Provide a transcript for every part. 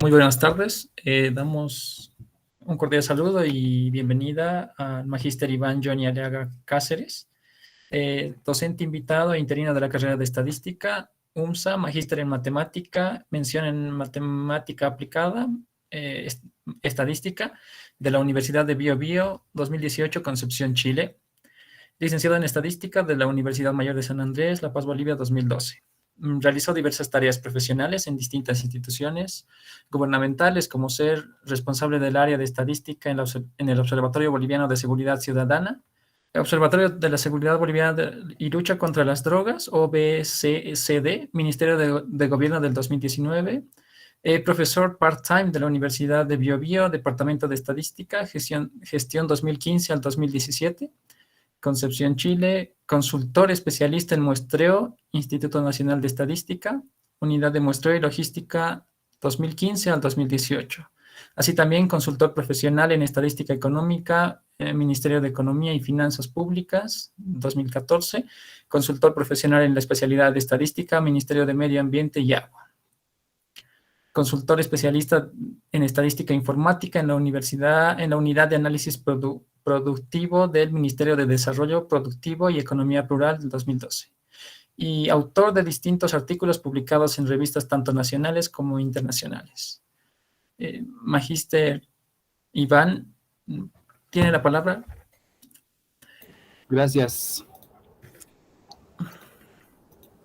Muy buenas tardes. Damos un cordial saludo y bienvenida al Magíster Iván Johnny Aliaga Cáceres, docente invitado e interino de la carrera de Estadística, UMSA, Magíster en Matemática, mención en Matemática Aplicada, eh, Estadística, de la Universidad de Bio Bio, 2018, Concepción, Chile. Licenciado en Estadística de la Universidad Mayor de San Andrés, La Paz, Bolivia, 2012. Realizó diversas tareas profesionales en distintas instituciones gubernamentales, como ser responsable del área de estadística en el Observatorio Boliviano de Seguridad Ciudadana, el Observatorio de la Seguridad Boliviana y Lucha contra las Drogas, OBCCD, Ministerio de Gobierno del 2019, profesor part-time de la Universidad de Bio Bio, Departamento de Estadística, gestión 2015 al 2017, Concepción, Chile, consultor especialista en muestreo, Instituto Nacional de Estadística, Unidad de Muestreo y Logística 2015 al 2018. Así también consultor profesional en Estadística Económica, Ministerio de Economía y Finanzas Públicas 2014, consultor profesional en la especialidad de Estadística, Ministerio de Medio Ambiente y Agua. Consultor especialista en Estadística Informática en la Unidad de Análisis Productivo del Ministerio de Desarrollo Productivo y Economía Rural del 2012. Y autor de distintos artículos publicados en revistas tanto nacionales como internacionales. Magíster Iván, ¿tiene la palabra? Gracias.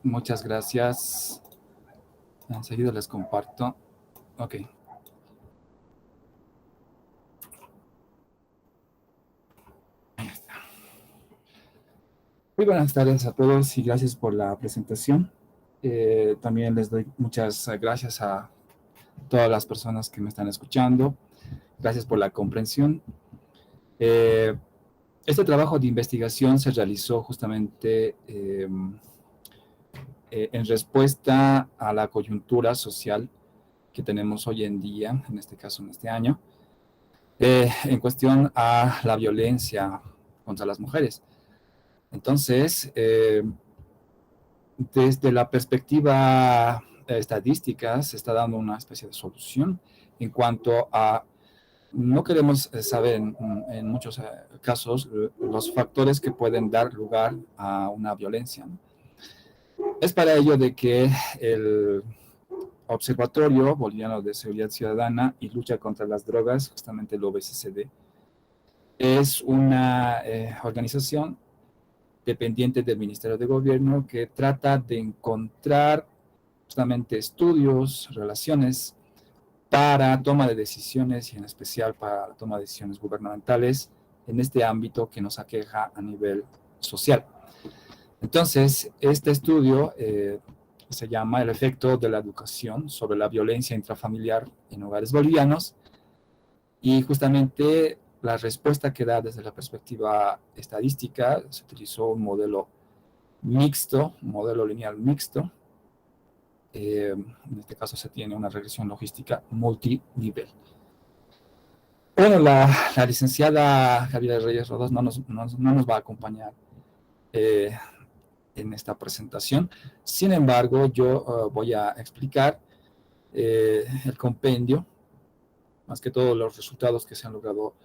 Muchas gracias. Enseguida les comparto. Ok. Ahí está. Muy buenas tardes a todos y gracias por la presentación. También les doy muchas gracias a todas las personas que me están escuchando. Gracias por la comprensión. Este trabajo de investigación se realizó justamente en respuesta a la coyuntura social que tenemos hoy en día, en este caso en este año, en cuestión a la violencia contra las mujeres. Entonces, desde la perspectiva estadística se está dando una especie de solución en cuanto a, no queremos saber en muchos casos los factores que pueden dar lugar a una violencia, ¿no? Es para ello de que el Observatorio Boliviano de Seguridad Ciudadana y Lucha contra las Drogas, justamente el OBCCD, es una organización dependiente del Ministerio de Gobierno que trata de encontrar justamente estudios, relaciones para toma de decisiones y en especial para la toma de decisiones gubernamentales en este ámbito que nos aqueja a nivel social. Entonces, este estudio se llama El efecto de la educación sobre la violencia intrafamiliar en hogares bolivianos y justamente la respuesta que da desde la perspectiva estadística se utilizó un modelo mixto, un modelo lineal mixto. En este caso se tiene una regresión logística multinivel. Bueno, la licenciada Javiera Reyes Rodas no nos va a acompañar en esta presentación. Sin embargo, yo voy a explicar el compendio, más que todo los resultados que se han logrado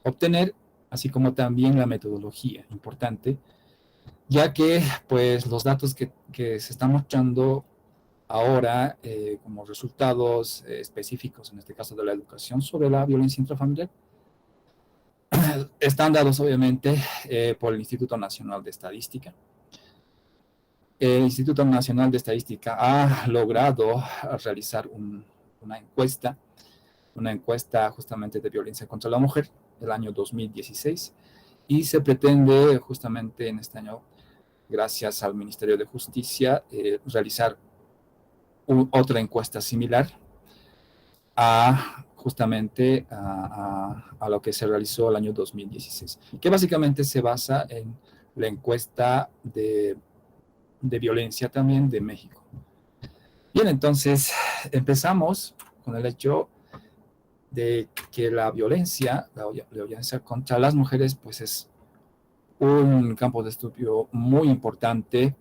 obtener, así como también la metodología, importante, ya que pues los datos que se están mostrando ahora como resultados específicos, en este caso de la educación sobre la violencia intrafamiliar, están dados obviamente por el Instituto Nacional de Estadística. El Instituto Nacional de Estadística ha logrado realizar una encuesta justamente de violencia contra la mujer del año 2016 y se pretende justamente en este año, gracias al Ministerio de Justicia, realizar otra encuesta similar a justamente a lo que se realizó el año 2016, que básicamente se basa en la encuesta de violencia también de México. Bien, entonces empezamos con el hecho de que la violencia contra las mujeres pues es un campo de estudio muy importante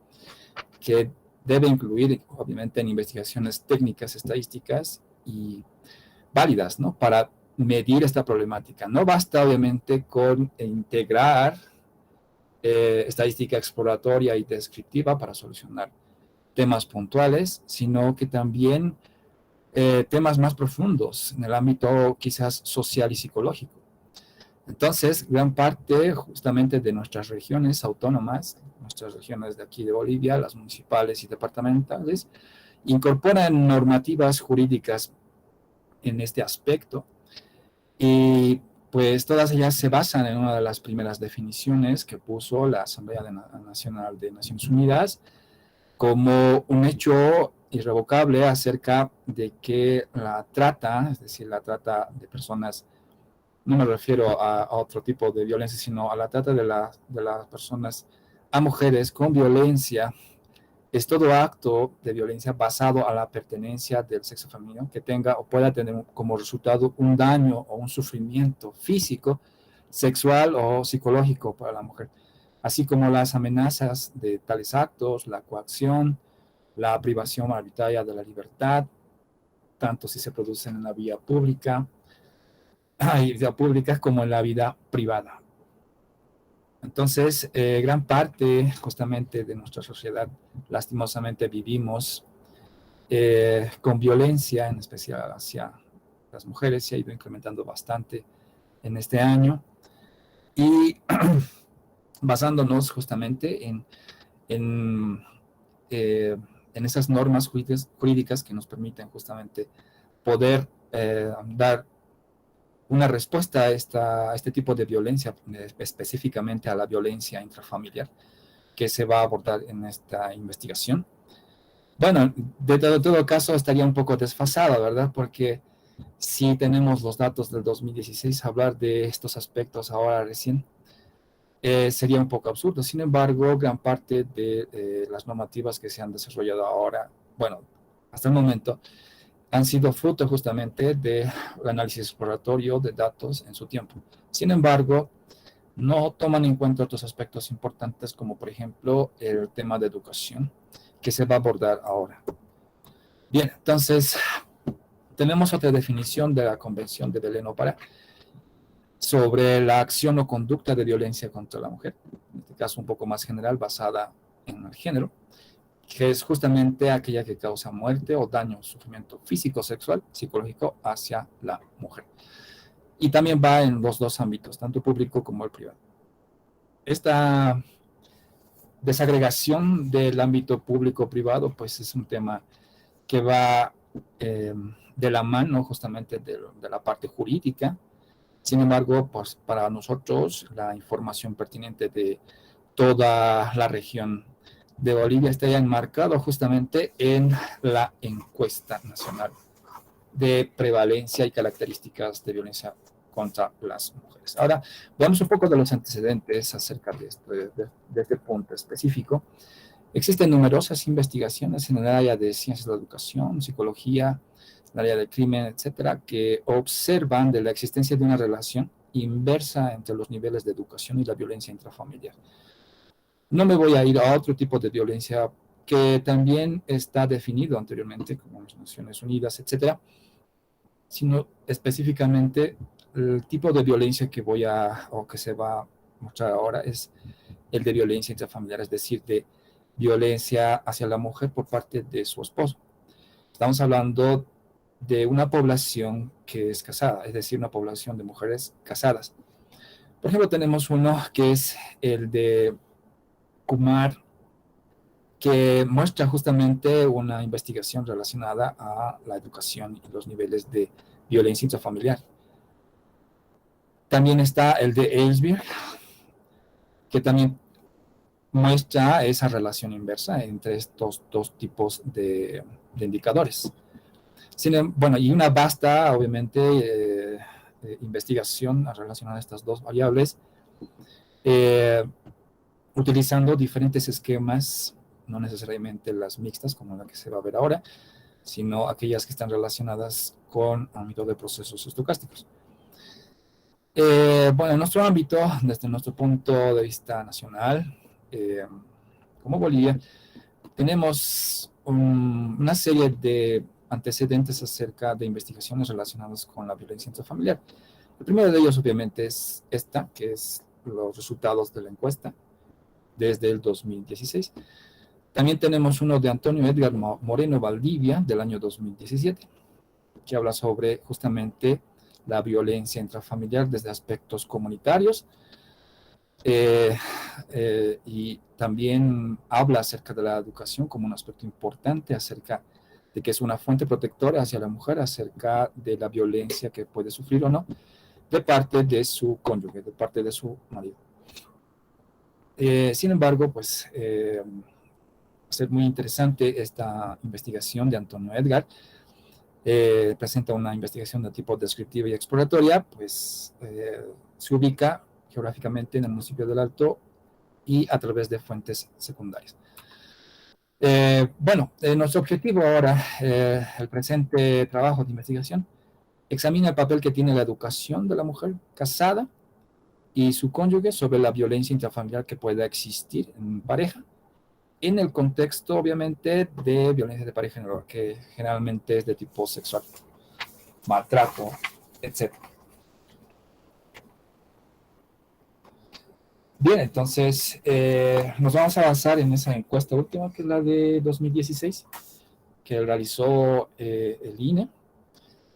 que debe incluir obviamente en investigaciones técnicas estadísticas y válidas, ¿no? Para medir esta problemática. No basta, obviamente, con integrar estadística exploratoria y descriptiva para solucionar temas puntuales, sino que también temas más profundos en el ámbito quizás social y psicológico. Entonces, gran parte justamente de nuestras regiones autónomas, nuestras regiones de aquí de Bolivia, las municipales y departamentales, incorporan normativas jurídicas en este aspecto y pues todas ellas se basan en una de las primeras definiciones que puso la Asamblea Nacional de Naciones Unidas como un hecho irrevocable acerca de que la trata, es decir, la trata de personas, no me refiero a otro tipo de violencia, sino a la trata de las personas a mujeres con violencia, es todo acto de violencia basado a la pertenencia del sexo femenino que tenga o pueda tener como resultado un daño o un sufrimiento físico, sexual o psicológico para la mujer, así como las amenazas de tales actos, la coacción, la privación arbitraria de la libertad, tanto si se producen en la vía pública como en la vida privada. Entonces, gran parte justamente de nuestra sociedad, lastimosamente, vivimos con violencia, en especial hacia las mujeres, se ha ido incrementando bastante en este año, y basándonos justamente en, en esas normas jurídicas que nos permiten justamente poder dar una respuesta a este tipo de violencia, específicamente a la violencia intrafamiliar, que se va a abordar en esta investigación. Bueno, de todo caso estaría un poco desfasada, ¿verdad? Porque si tenemos los datos del 2016, hablar de estos aspectos ahora recién sería un poco absurdo. Sin embargo, gran parte de las normativas que se han desarrollado ahora, bueno, hasta el momento, han sido fruto justamente del análisis exploratorio de datos en su tiempo. Sin embargo, no toman en cuenta otros aspectos importantes como por ejemplo el tema de educación que se va a abordar ahora. Bien, entonces tenemos otra definición de la Convención de Belén do Pará sobre la acción o conducta de violencia contra la mujer, en este caso un poco más general, basada en el género, que es justamente aquella que causa muerte o daño o sufrimiento físico, sexual, psicológico hacia la mujer. Y también va en los dos ámbitos, tanto público como el privado. Esta desagregación del ámbito público-privado, pues es un tema que va de la mano justamente de la parte jurídica. Sin embargo, pues para nosotros la información pertinente de toda la región de Bolivia está ya enmarcado justamente en la encuesta nacional de prevalencia y características de violencia contra las mujeres. Ahora, veamos un poco de los antecedentes acerca de este punto específico. Existen numerosas investigaciones en el área de ciencias de la educación, psicología, en el área del crimen, etcétera, que observan de la existencia de una relación inversa entre los niveles de educación y la violencia intrafamiliar. No me voy a ir a otro tipo de violencia que también está definido anteriormente, como las Naciones Unidas, etcétera, sino específicamente el tipo de violencia que que se va a mostrar ahora es el de violencia intrafamiliar, es decir, de violencia hacia la mujer por parte de su esposo. Estamos hablando de una población que es casada, es decir, una población de mujeres casadas. Por ejemplo, tenemos uno que es el de Kumar, que muestra justamente una investigación relacionada a la educación y los niveles de violencia intrafamiliar. También está el de Ellsberg, que también muestra esa relación inversa entre estos dos tipos de indicadores. Bueno, y una vasta, obviamente, investigación relacionada a estas dos variables, utilizando diferentes esquemas, no necesariamente las mixtas como la que se va a ver ahora, sino aquellas que están relacionadas con ámbito de procesos estocásticos. Bueno, en nuestro ámbito, desde nuestro punto de vista nacional, como Bolivia, tenemos una serie de antecedentes acerca de investigaciones relacionadas con la violencia intrafamiliar. El primero de ellos, obviamente, es esta, que es los resultados de la encuesta desde el 2016. También tenemos uno de Antonio Edgar Moreno Valdivia, del año 2017, que habla sobre justamente la violencia intrafamiliar desde aspectos comunitarios, y también habla acerca de la educación como un aspecto importante, acerca de que es una fuente protectora hacia la mujer, acerca de la violencia que puede sufrir o no, de parte de su cónyuge, de parte de su marido. Sin embargo, pues, va a ser muy interesante esta investigación de Antonio Edgar. Presenta una investigación de tipo descriptiva y exploratoria, pues se ubica geográficamente en el municipio del Alto y a través de fuentes secundarias. Nuestro objetivo ahora, el presente trabajo de investigación, examina el papel que tiene la educación de la mujer casada y su cónyuge sobre la violencia intrafamiliar que pueda existir en pareja, en el contexto, obviamente, de violencia de pareja, que generalmente es de tipo sexual, maltrato, etc. Bien, entonces nos vamos a basar en esa encuesta última, que es la de 2016, que realizó el INE.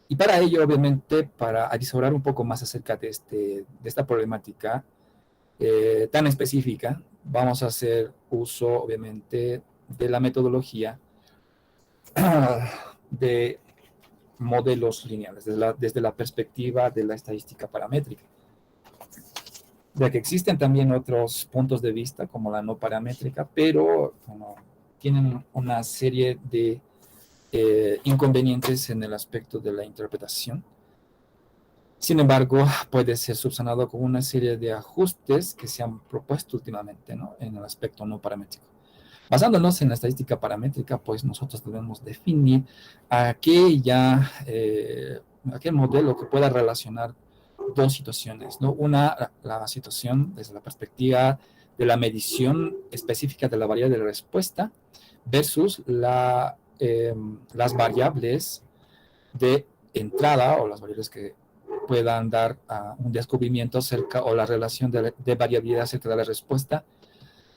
Y para ello, obviamente, para avisorar un poco más acerca de esta problemática tan específica, vamos a hacer uso, obviamente, de la metodología de modelos lineales, desde la perspectiva de la estadística paramétrica. Ya que existen también otros puntos de vista, como la no paramétrica, pero bueno, tienen una serie de inconvenientes en el aspecto de la interpretación. Sin embargo, puede ser subsanado con una serie de ajustes que se han propuesto últimamente, ¿no?, en el aspecto no paramétrico. Basándonos en la estadística paramétrica, pues nosotros debemos definir aquel modelo que pueda relacionar dos situaciones, ¿no? Una, la situación desde la perspectiva de la medición específica de la variable de respuesta versus las variables de entrada o las variables que puedan dar un descubrimiento acerca o la relación de variabilidad acerca de la respuesta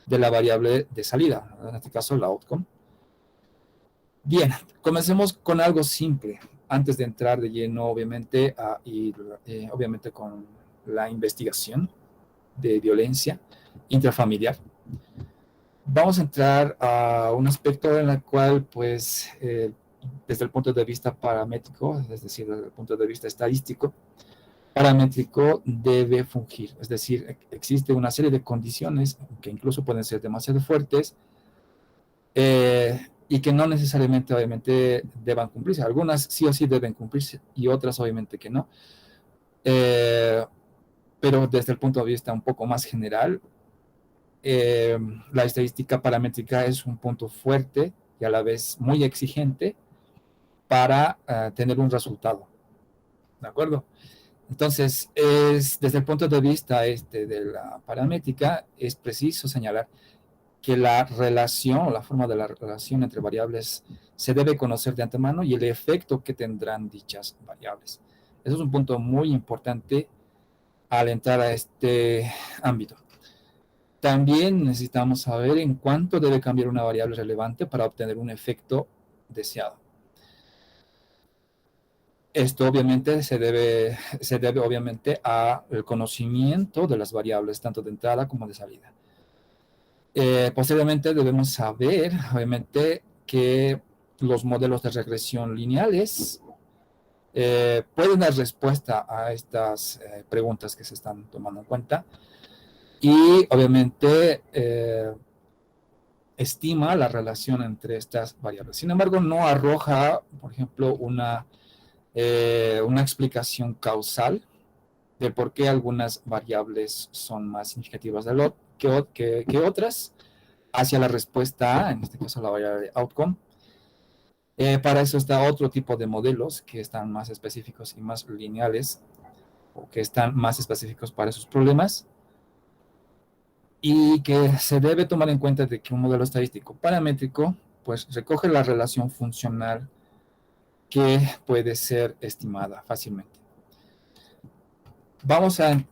de la variable de salida, en este caso la outcome. Bien, comencemos con algo simple, antes de entrar de lleno, obviamente, obviamente con la investigación de violencia intrafamiliar. Vamos a entrar a un aspecto en el cual, pues, desde el punto de vista paramétrico, es decir, desde el punto de vista estadístico, paramétrico debe fungir, es decir, existe una serie de condiciones que incluso pueden ser demasiado fuertes y que no necesariamente, obviamente, deban cumplirse. Algunas sí o sí deben cumplirse y otras, obviamente, que no. Pero desde el punto de vista un poco más general, la estadística paramétrica es un punto fuerte y a la vez muy exigente para tener un resultado. ¿De acuerdo? Entonces, desde el punto de vista de la paramétrica, es preciso señalar que la relación o la forma de la relación entre variables se debe conocer de antemano y el efecto que tendrán dichas variables. Eso es un punto muy importante al entrar a este ámbito. También necesitamos saber en cuánto debe cambiar una variable relevante para obtener un efecto deseado. Esto obviamente se debe obviamente al conocimiento de las variables, tanto de entrada como de salida. Posteriormente debemos saber, obviamente, que los modelos de regresión lineales pueden dar respuesta a estas preguntas que se están tomando en cuenta y obviamente estima la relación entre estas variables. Sin embargo, no arroja, por ejemplo, una explicación causal de por qué algunas variables son más significativas que otras hacia la respuesta A, en este caso la variable outcome. Para eso está otro tipo de modelos que están más específicos y más lineales, o que están más específicos para esos problemas, y que se debe tomar en cuenta de que un modelo estadístico paramétrico pues recoge la relación funcional que puede ser estimada fácilmente. Vamos a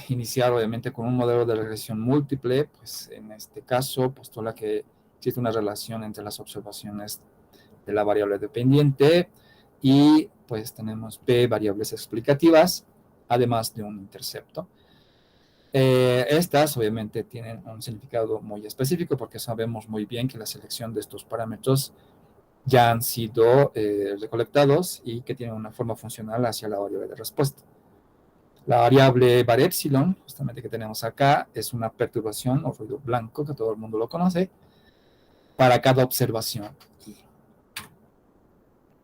iniciar obviamente con un modelo de regresión múltiple, pues en este caso postula que existe una relación entre las observaciones de la variable dependiente y pues tenemos P variables explicativas, además de un intercepto. Estas obviamente tienen un significado muy específico porque sabemos muy bien que la selección de estos parámetros ya han sido recolectados y que tienen una forma funcional hacia la variable de respuesta. La variable var epsilon, justamente que tenemos acá, es una perturbación o ruido blanco, que todo el mundo lo conoce, para cada observación.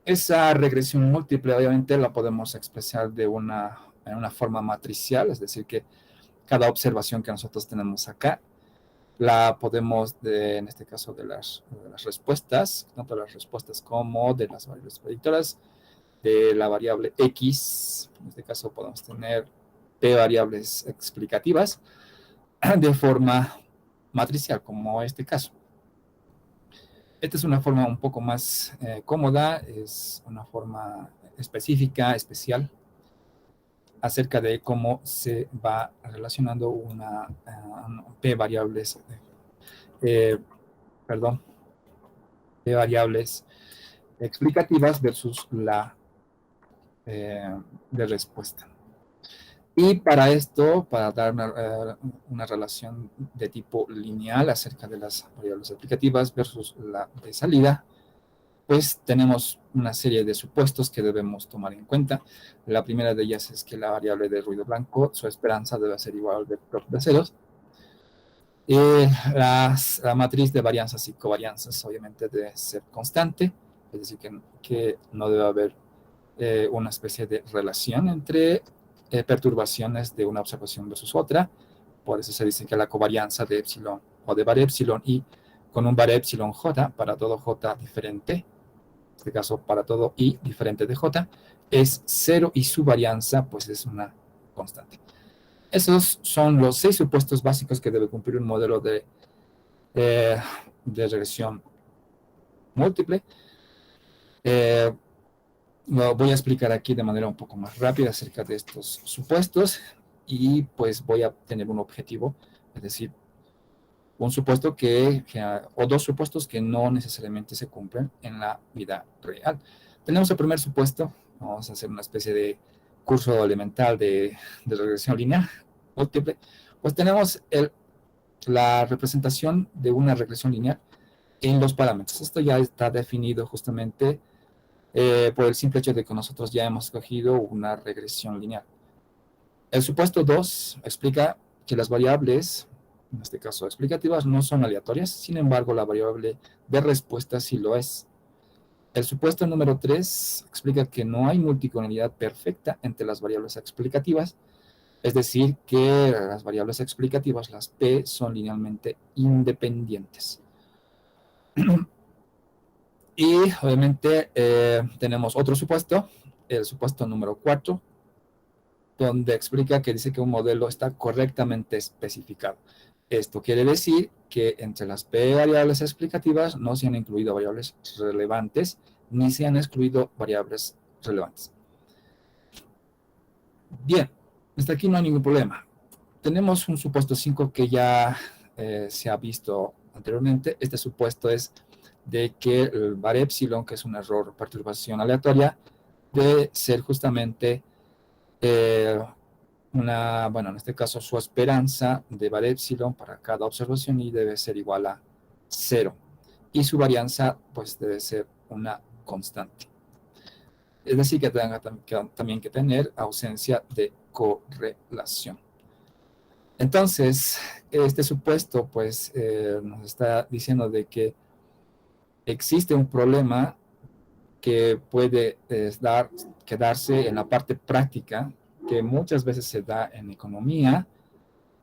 Esa regresión múltiple, obviamente, la podemos expresar en una forma matricial, es decir, que cada observación que nosotros tenemos acá, la podemos, en este caso, de las respuestas, tanto las respuestas como de las variables predictoras, de la variable X, en este caso podemos tener P variables explicativas, de forma matricial, como este caso. Esta es una forma un poco más cómoda, es una forma específica, especial, acerca de cómo se va relacionando una P variables, perdón, P variables explicativas versus la de respuesta. Y para esto, para dar una relación de tipo lineal acerca de las variables explicativas versus la de salida, pues tenemos una serie de supuestos que debemos tomar en cuenta. La primera de ellas es que la variable de ruido blanco, su esperanza debe ser igual al vector de ceros. La matriz de varianzas y covarianzas obviamente debe ser constante, es decir, que no debe haber una especie de relación entre perturbaciones de una observación versus otra. Por eso se dice que la covarianza de epsilon o de var epsilon y con un var epsilon j para todo j diferente, en este caso para todo i diferente de j, es 0 y su varianza pues es una constante. Esos son los 6 supuestos básicos que debe cumplir un modelo de regresión múltiple. Lo voy a explicar aquí de manera un poco más rápida acerca de estos supuestos y pues voy a tener un objetivo, es decir, un supuesto o dos supuestos que no necesariamente se cumplen en la vida real. Tenemos el primer supuesto, vamos a hacer una especie de curso elemental de regresión lineal múltiple, pues tenemos la representación de una regresión lineal en los parámetros. Esto ya está definido justamente por el simple hecho de que nosotros ya hemos escogido una regresión lineal. El supuesto 2 explica que las variables, en este caso explicativas, no son aleatorias, sin embargo la variable de respuesta sí lo es. El supuesto número 3 explica que no hay multicolonialidad perfecta entre las variables explicativas, es decir, que las variables explicativas, las P, son linealmente independientes. Y obviamente tenemos otro supuesto, el supuesto número 4, donde explica que dice que un modelo está correctamente especificado. Esto quiere decir que entre las P variables explicativas no se han incluido variables relevantes ni se han excluido variables relevantes. Bien, hasta aquí no hay ningún problema. Tenemos un supuesto 5 que ya se ha visto anteriormente. Este supuesto es de que el var epsilon, que es un error perturbación aleatoria, debe ser justamente bueno, en este caso su esperanza de var epsilon para cada observación y debe ser igual a 0. Y su varianza, pues, debe ser una constante. Es decir, que tenga también que tener ausencia de correlación. Entonces, este supuesto, pues, nos está diciendo de que existe un problema que puede quedarse en la parte práctica, que muchas veces se da en economía,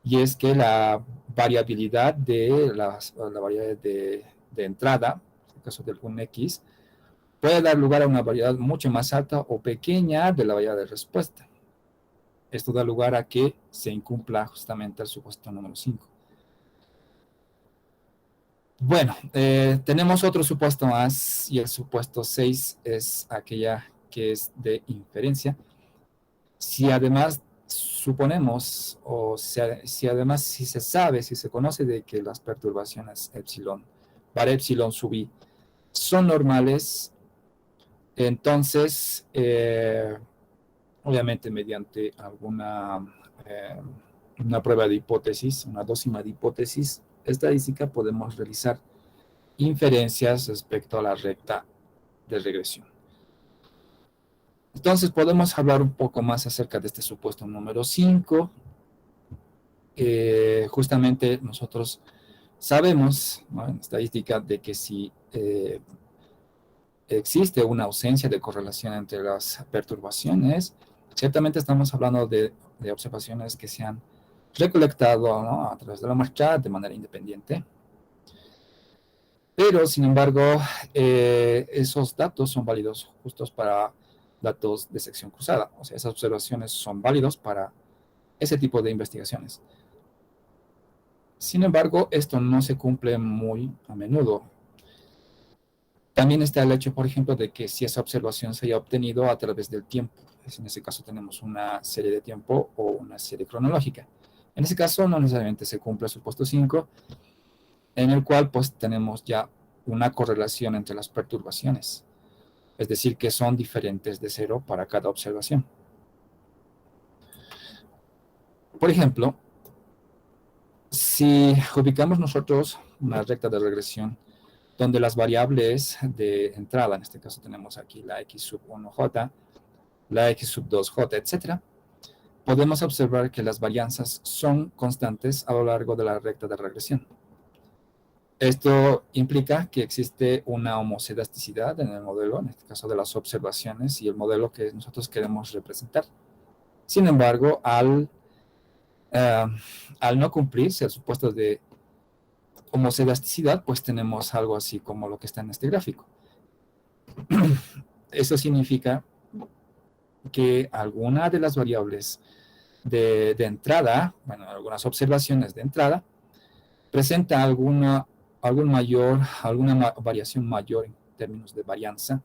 y es que la variabilidad de la variable de entrada, en el caso del un X, puede dar lugar a una variabilidad mucho más alta o pequeña de la variable de respuesta. Esto da lugar a que se incumpla justamente el supuesto número 5. Bueno, tenemos otro supuesto más y el supuesto 6 es aquella que es de inferencia. Si además suponemos si además si se sabe, si se conoce de que las perturbaciones epsilon, para epsilon sub i son normales, entonces obviamente mediante alguna una prueba de hipótesis, una dócima de hipótesis estadística, podemos realizar inferencias respecto a la recta de regresión. Entonces podemos hablar un poco más acerca de este supuesto número 5. Justamente nosotros sabemos, ¿no?, en estadística de que si existe una ausencia de correlación entre las perturbaciones, ciertamente estamos hablando de observaciones que se han recolectado, ¿no?, a través de la muestra de manera independiente. Pero, sin embargo, esos datos son válidos justos para datos de sección cruzada. O sea, esas observaciones son válidos para ese tipo de investigaciones. Sin embargo, esto no se cumple muy a menudo. También está el hecho, por ejemplo, de que si esa observación se haya obtenido a través del tiempo. En ese caso tenemos una serie de tiempo o una serie cronológica. En ese caso no necesariamente se cumple el supuesto 5, en el cual pues tenemos ya una correlación entre las perturbaciones. Es decir, que son diferentes de 0 para cada observación. Por ejemplo, si ubicamos nosotros una recta de regresión donde las variables de entrada, en este caso tenemos aquí la x sub 1j, la x sub 2j, etc., podemos observar que las varianzas son constantes a lo largo de la recta de regresión. Esto implica que existe una homocedasticidad en el modelo, en este caso de las observaciones y el modelo que nosotros queremos representar. Sin embargo, al no cumplirse el supuesto de homocedasticidad, pues tenemos algo así como lo que está en este gráfico. Eso significa que alguna de las variables de entrada, bueno, algunas observaciones de entrada, presenta alguna variación mayor en términos de varianza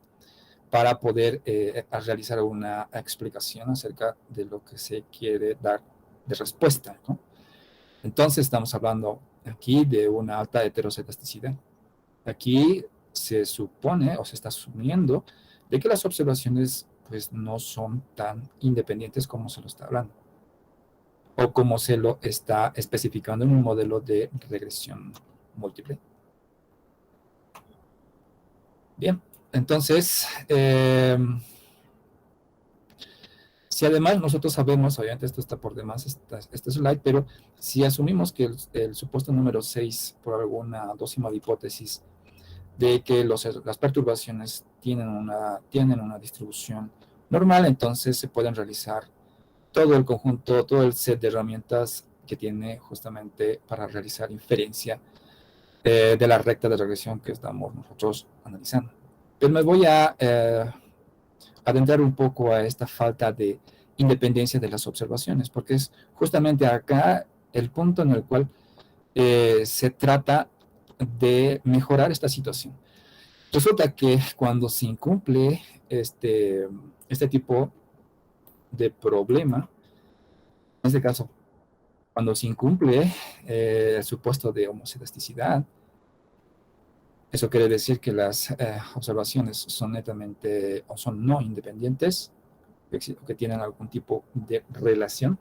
para poder realizar una explicación acerca de lo que se quiere dar de respuesta, ¿no? Entonces estamos hablando aquí de una alta heterocetasticidad. Aquí se supone o se está asumiendo de que las observaciones pues no son tan independientes como se lo está hablando o como se lo está especificando en un modelo de regresión múltiple. Bien, entonces, si además nosotros sabemos, obviamente esto está por demás, este slide, pero si asumimos que el supuesto número 6, por alguna dócima de hipótesis, de que las perturbaciones tienen una distribución normal, entonces se pueden realizar todo el conjunto, todo el set de herramientas que tiene justamente para realizar inferencia de la recta de regresión que estamos nosotros analizando. Pero me voy a adentrar un poco a esta falta de independencia de las observaciones, porque es justamente acá el punto en el cual se trata de mejorar esta situación. Resulta que cuando se incumple este tipo de problema, en este caso, cuando se incumple el supuesto de homocedasticidad, eso quiere decir que las observaciones son netamente o son no independientes, que tienen algún tipo de relación.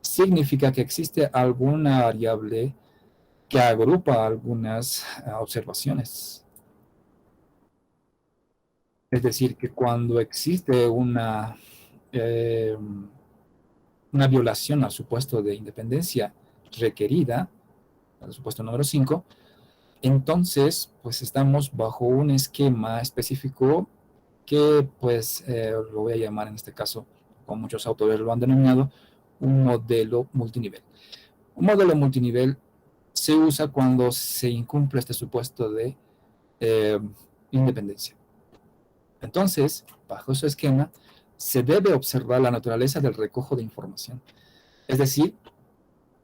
Significa que existe alguna variable que agrupa algunas observaciones. Es decir, que cuando existe una violación al supuesto de independencia requerida, al supuesto número 5, entonces, pues estamos bajo un esquema específico que, pues, lo voy a llamar en este caso, como muchos autores lo han denominado, un modelo multinivel. Un modelo multinivel se usa cuando se incumple este supuesto de independencia. Entonces, bajo ese esquema, se debe observar la naturaleza del recojo de información. Es decir,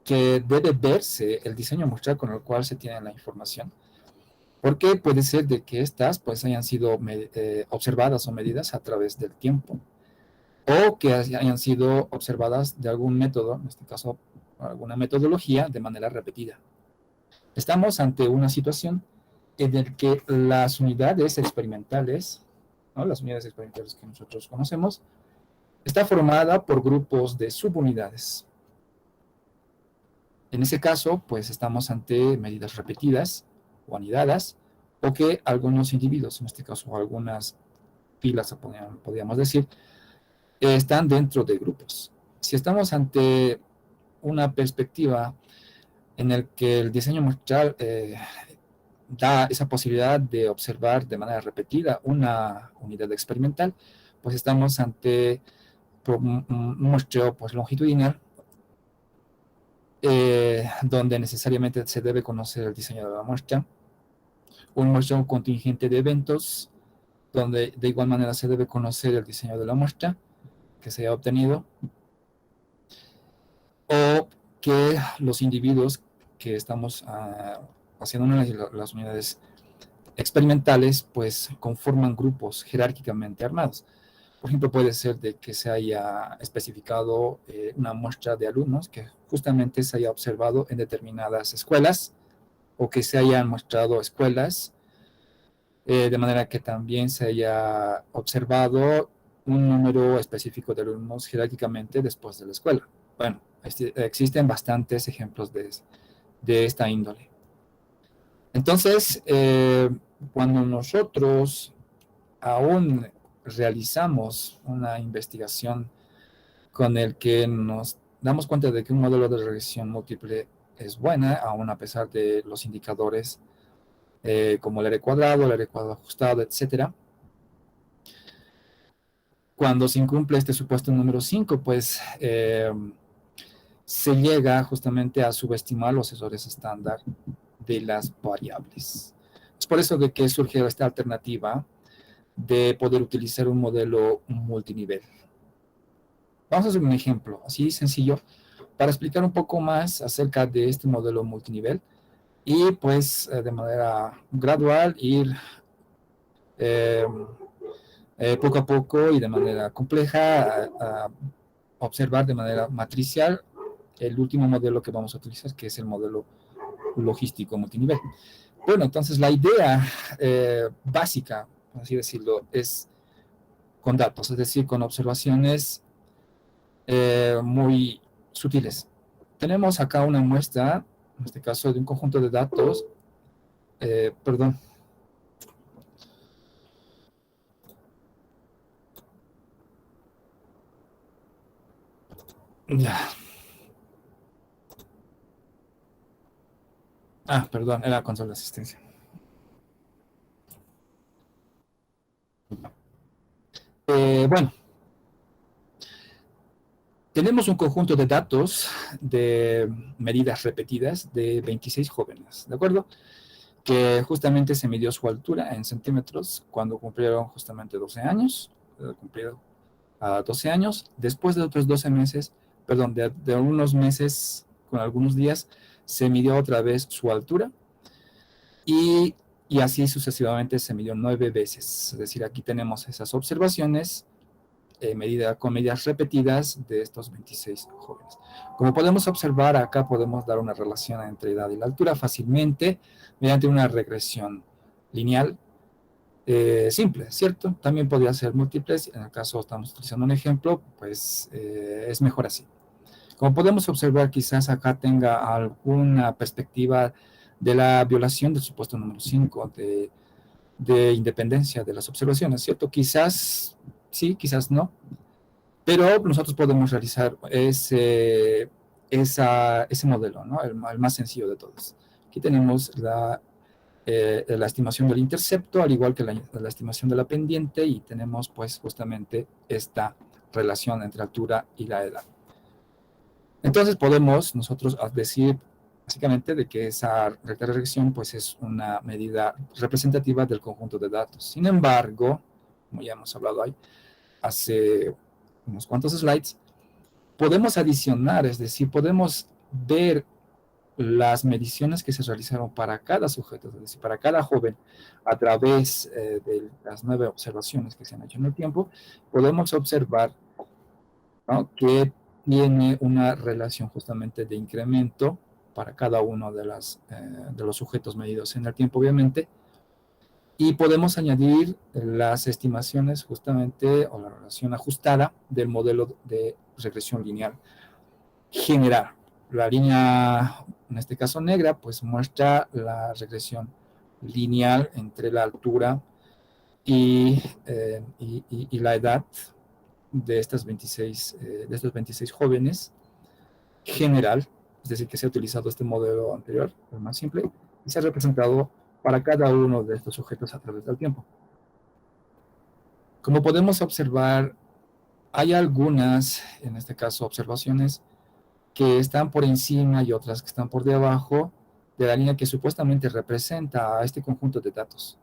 que debe verse el diseño muestral con el cual se tiene la información Porque puede ser de que estas pues hayan sido observadas o medidas a través del tiempo, o que hayan sido observadas de algún método, en este caso alguna metodología, de manera repetida. Estamos ante una situación en la que las unidades experimentales, ¿no?, las unidades experimentales que nosotros conocemos, está formada por grupos de subunidades. En ese caso, pues estamos ante medidas repetidas o anidadas, o que algunos individuos, en este caso algunas pilas, podríamos decir, están dentro de grupos. Si estamos ante una perspectiva en la que el diseño muestral da esa posibilidad de observar de manera repetida una unidad experimental, pues estamos ante un muestreo pues, longitudinal, donde necesariamente se debe conocer el diseño de la muestra, un muestreo contingente de eventos, donde de igual manera se debe conocer el diseño de la muestra que se haya obtenido, o que los individuos que estamos haciendo las unidades experimentales, pues conforman grupos jerárquicamente armados. Por ejemplo, puede ser de que se haya especificado una muestra de alumnos que justamente se haya observado en determinadas escuelas, o que se hayan mostrado escuelas, de manera que también se haya observado un número específico de alumnos jerárquicamente después de la escuela. Bueno, existen bastantes ejemplos de esta índole. Entonces, cuando nosotros aún realizamos una investigación con el que nos damos cuenta de que un modelo de regresión múltiple es buena, aún a pesar de los indicadores como el R cuadrado ajustado, etcétera. Cuando se incumple este supuesto número 5, pues se llega justamente a subestimar los errores estándar de las variables. Es por eso de que surge esta alternativa de poder utilizar un modelo multinivel. Vamos a hacer un ejemplo así sencillo para explicar un poco más acerca de este modelo multinivel y pues de manera gradual ir poco a poco y de manera compleja a observar de manera matricial el último modelo que vamos a utilizar, que es el modelo logístico multinivel. Bueno, entonces la idea básica, por así decirlo, es con datos, es decir, con observaciones muy sutiles. Tenemos acá una muestra, en este caso de un conjunto de datos, perdón. Ya. Perdón, era control de asistencia. Bueno, tenemos un conjunto de datos de medidas repetidas de 26 jóvenes, ¿de acuerdo? Que justamente se midió su altura en centímetros cuando cumplieron justamente 12 años, cumplieron a 12 años, después de otros 12 meses, perdón, de algunos meses con algunos días, se midió otra vez su altura y así sucesivamente se midió 9 veces. Es decir, aquí tenemos esas observaciones con medidas repetidas de estos 26 jóvenes. Como podemos observar, acá podemos dar una relación entre edad y la altura fácilmente mediante una regresión lineal simple, ¿cierto? También podría ser múltiples. En el caso estamos utilizando un ejemplo, pues es mejor así. Como podemos observar, quizás acá tenga alguna perspectiva de la violación del supuesto número 5 de independencia de las observaciones, ¿cierto? Quizás sí, quizás no, pero nosotros podemos realizar ese modelo, ¿no? El más sencillo de todos. Aquí tenemos la estimación del intercepto, al igual que la estimación de la pendiente, y tenemos pues justamente esta relación entre altura y la edad. Entonces podemos nosotros decir básicamente de que esa recta de regresión pues es una medida representativa del conjunto de datos. Sin embargo, como ya hemos hablado ahí hace unos cuantos slides, podemos adicionar, es decir, podemos ver las mediciones que se realizaron para cada sujeto, es decir, para cada joven, a través de las 9 observaciones que se han hecho en el tiempo, podemos observar, ¿no?, que tiene una relación justamente de incremento para cada uno de los sujetos medidos en el tiempo, obviamente, y podemos añadir las estimaciones justamente, o la relación ajustada del modelo de regresión lineal general. La línea, en este caso negra, pues muestra la regresión lineal entre la altura y la edad de estos 26 jóvenes general, es decir, que se ha utilizado este modelo anterior, el más simple, y se ha representado para cada uno de estos sujetos a través del tiempo. Como podemos observar, hay algunas, en este caso, observaciones que están por encima y otras que están por debajo de la línea que supuestamente representa a este conjunto de datos.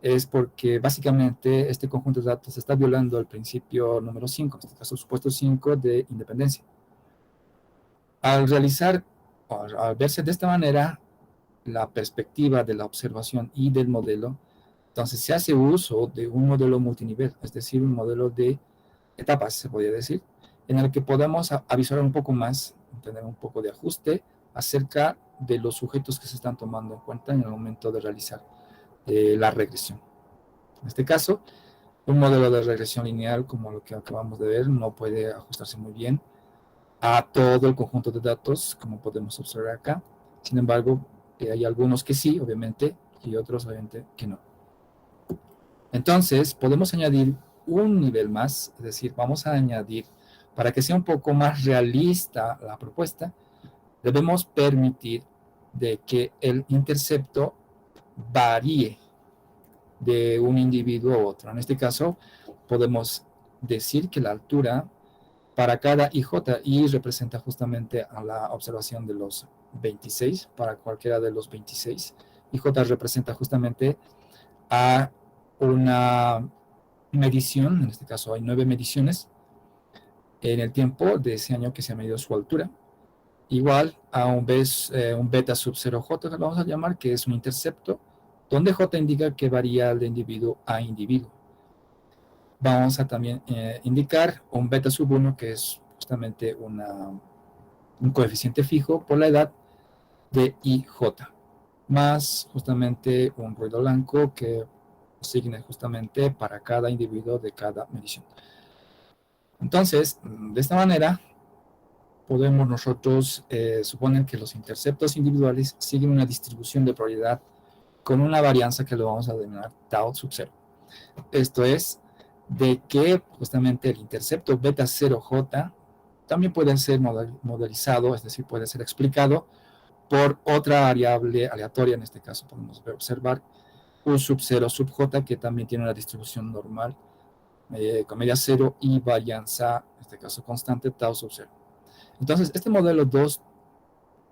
Es porque básicamente este conjunto de datos está violando el principio número 5, en este caso supuesto 5 de independencia. Al verse de esta manera la perspectiva de la observación y del modelo, entonces se hace uso de un modelo multinivel, es decir, un modelo de etapas, se podría decir, en el que podamos avisar un poco más, tener un poco de ajuste acerca de los sujetos que se están tomando en cuenta en el momento de realizar la regresión. En este caso, un modelo de regresión lineal, como lo que acabamos de ver, no puede ajustarse muy bien a todo el conjunto de datos, como podemos observar acá. Sin embargo, hay algunos que sí, obviamente, y otros, obviamente, que no. Entonces, podemos añadir un nivel más, es decir, vamos a añadir, para que sea un poco más realista la propuesta, debemos permitir de que el intercepto varíe de un individuo a otro. En este caso, podemos decir que la altura para cada IJ representa justamente a la observación de los 26, para cualquiera de los 26. IJ representa justamente a una medición, en este caso hay 9 mediciones en el tiempo de ese año que se ha medido su altura, igual a un beta sub 0J, que lo vamos a llamar, que es un intercepto, donde J indica que varía de individuo a individuo. Vamos a también indicar un beta sub 1, que es justamente un coeficiente fijo por la edad de IJ, más justamente un ruido blanco que asigne justamente para cada individuo de cada medición. Entonces, de esta manera, podemos nosotros suponer que los interceptos individuales siguen una distribución de probabilidad con una varianza que lo vamos a denominar tau sub 0. Esto es de que justamente el intercepto beta 0J también puede ser modelizado, es decir, puede ser explicado por otra variable aleatoria. En este caso podemos observar U sub 0 sub J, que también tiene una distribución normal con media 0 y varianza, en este caso constante, tau sub 0. Entonces, este modelo 2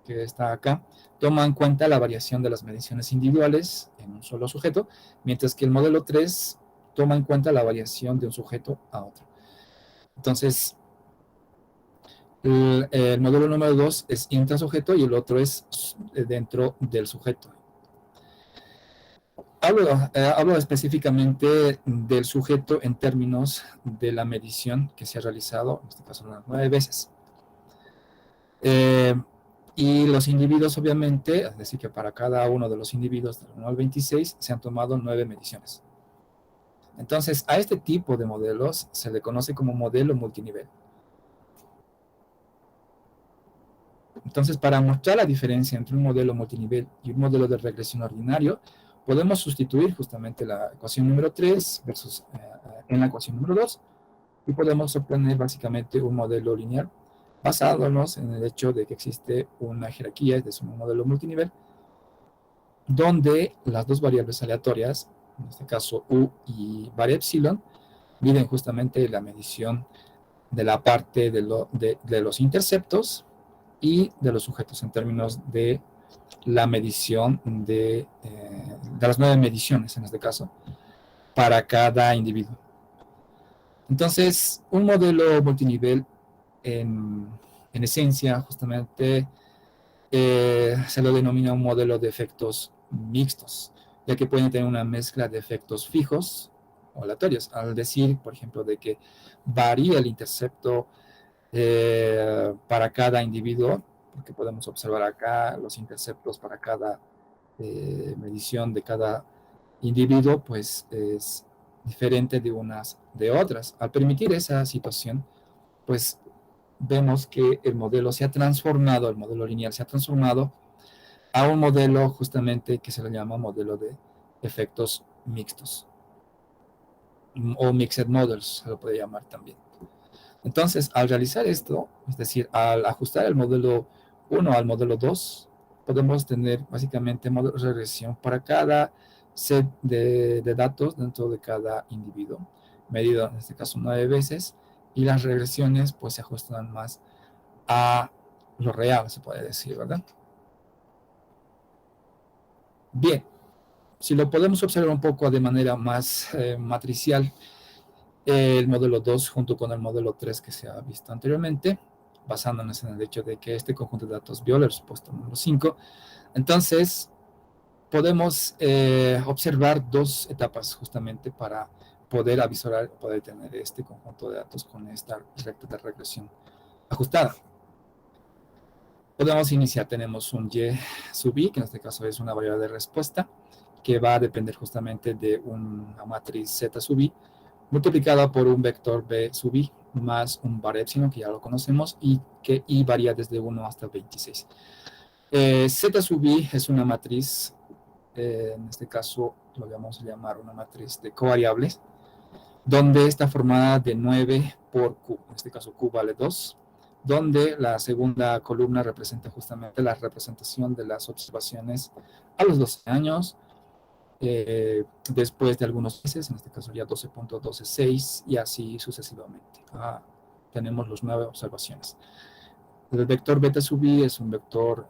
que está acá toma en cuenta la variación de las mediciones individuales en un solo sujeto, mientras que el modelo 3 toma en cuenta la variación de un sujeto a otro. Entonces, el modelo número 2 es intrasujeto y el otro es dentro del sujeto. Hablo específicamente del sujeto en términos de la medición que se ha realizado, en este caso unas 9 veces. Y los individuos, obviamente, es decir, que para cada uno de los individuos del 1 al 26 se han tomado 9 mediciones. Entonces, a este tipo de modelos se le conoce como modelo multinivel. Entonces, para mostrar la diferencia entre un modelo multinivel y un modelo de regresión ordinario, podemos sustituir justamente la ecuación número 3 en la ecuación número 2 y podemos obtener básicamente un modelo lineal basándonos en el hecho de que existe una jerarquía, es un modelo multinivel, donde las dos variables aleatorias, en este caso U y var epsilon, miden justamente la medición de la parte de los interceptos y de los sujetos en términos de la medición de las 9 mediciones, en este caso, para cada individuo. Entonces, un modelo multinivel en esencia, justamente, se lo denomina un modelo de efectos mixtos, ya que pueden tener una mezcla de efectos fijos o aleatorios. Al decir, por ejemplo, de que varía el intercepto para cada individuo, porque podemos observar acá los interceptos para cada medición de cada individuo, pues es diferente de unas de otras. Al permitir esa situación, pues vemos que el modelo se ha transformado, el modelo lineal se ha transformado a un modelo justamente que se le llama modelo de efectos mixtos o mixed models, se lo puede llamar también. Entonces, al realizar esto, es decir, al ajustar el modelo 1 al modelo 2, podemos tener básicamente modelos de regresión para cada set de datos dentro de cada individuo, medido en este caso 9 veces, y las regresiones pues se ajustan más a lo real, se puede decir, ¿verdad? Bien, si lo podemos observar un poco de manera más matricial, el modelo 2 junto con el modelo 3 que se ha visto anteriormente, basándonos en el hecho de que este conjunto de datos viola el supuesto número 5. Entonces, podemos observar dos etapas justamente para poder avisorar, poder tener este conjunto de datos con esta recta de regresión ajustada. Podemos iniciar, tenemos un y sub i, que en este caso es una variable de respuesta, que va a depender justamente de una matriz z sub i, multiplicada por un vector b sub i, más un var epsilon, que ya lo conocemos, y que i varía desde 1 hasta 26. Z sub i es una matriz, en este caso lo vamos a llamar una matriz de covariables, donde está formada de 9 por q, en este caso q vale 2, donde la segunda columna representa justamente la representación de las observaciones a los 12 años, después de algunos meses, en este caso ya 12.126, y así sucesivamente. Tenemos las 9 observaciones. El vector beta sub i es un vector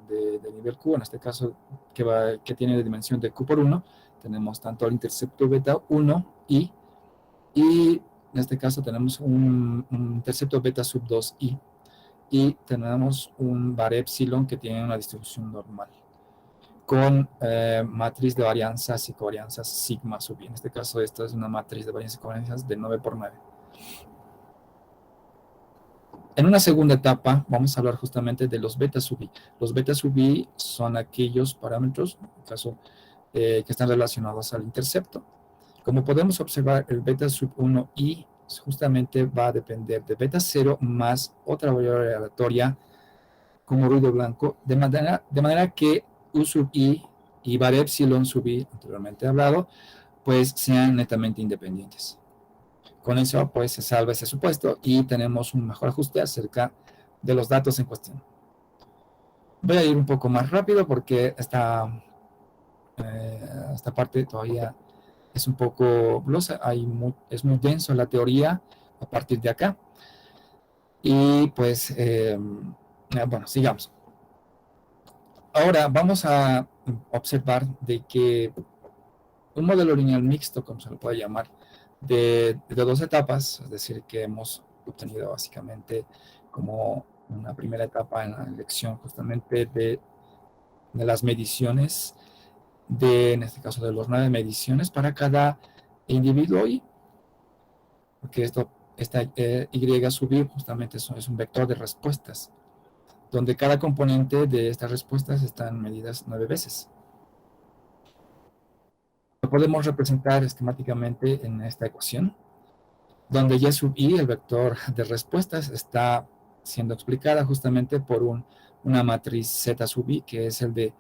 de nivel q, en este caso que tiene de dimensión de q por 1. Tenemos tanto el intercepto beta 1 y en este caso tenemos un intercepto beta sub 2i, y tenemos un var epsilon que tiene una distribución normal con matriz de varianzas y covarianzas sigma sub i. En este caso, esta es una matriz de varianzas y covarianzas de 9 por 9. En una segunda etapa vamos a hablar justamente de los beta sub i. Los beta sub i son aquellos parámetros, en este caso, que están relacionados al intercepto. Como podemos observar, el beta sub 1i justamente va a depender de beta 0 más otra variable aleatoria como ruido blanco, de manera que u sub i y var epsilon sub i, anteriormente hablado, pues sean netamente independientes. Con eso, pues se salva ese supuesto y tenemos un mejor ajuste acerca de los datos en cuestión. Voy a ir un poco más rápido porque esta parte todavía es un poco glosa, es muy denso la teoría a partir de acá. Y pues, bueno, sigamos. Ahora vamos a observar de que un modelo lineal mixto, como se lo puede llamar, de dos etapas, es decir, que hemos obtenido básicamente como una primera etapa en la elección justamente de las mediciones, en este caso de los 9 mediciones para cada individuo, y porque esta y sub i justamente es un vector de respuestas, donde cada componente de estas respuestas están medidas 9 veces. Lo podemos representar esquemáticamente en esta ecuación, donde y sub i, el vector de respuestas, está siendo explicada justamente por una matriz z sub i, que es el de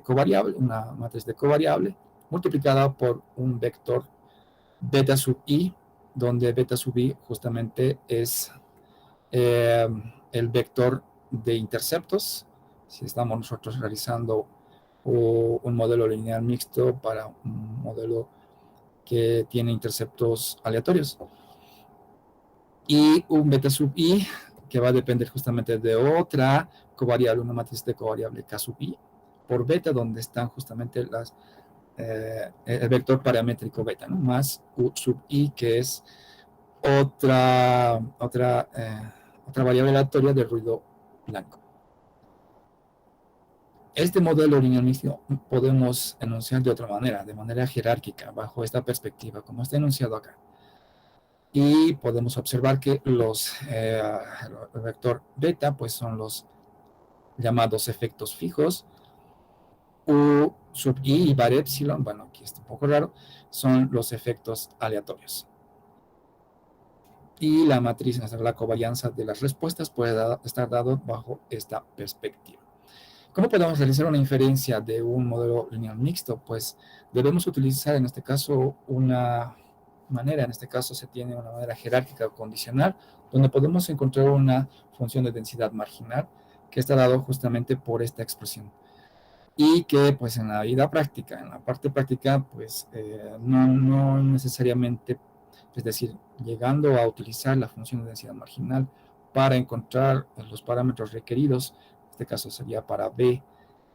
covariable, una matriz de covariable, multiplicada por un vector beta sub i, donde beta sub i justamente es el vector de interceptos. Si estamos nosotros realizando un modelo lineal mixto para un modelo que tiene interceptos aleatorios, y un beta sub i que va a depender justamente de otra covariable, una matriz de covariable k sub i por beta, donde están justamente el vector paramétrico beta, ¿no? Más u sub i, que es otra variable aleatoria de ruido blanco. Este modelo lineal mixto podemos enunciar de otra manera, de manera jerárquica, bajo esta perspectiva, como está enunciado acá. Y podemos observar que el vector beta pues son los llamados efectos fijos, U sub i y bar epsilon, bueno, aquí está un poco raro, son los efectos aleatorios. Y la matriz, la covarianza de las respuestas puede estar dado bajo esta perspectiva. ¿Cómo podemos realizar una inferencia de un modelo lineal mixto? Pues debemos utilizar en este caso una manera, en este caso se tiene una manera jerárquica o condicional, donde podemos encontrar una función de densidad marginal que está dado justamente por esta expresión. Y que pues en la vida práctica, en la parte práctica, pues no necesariamente, es decir, llegando a utilizar la función de densidad marginal para encontrar los parámetros requeridos, en este caso sería para B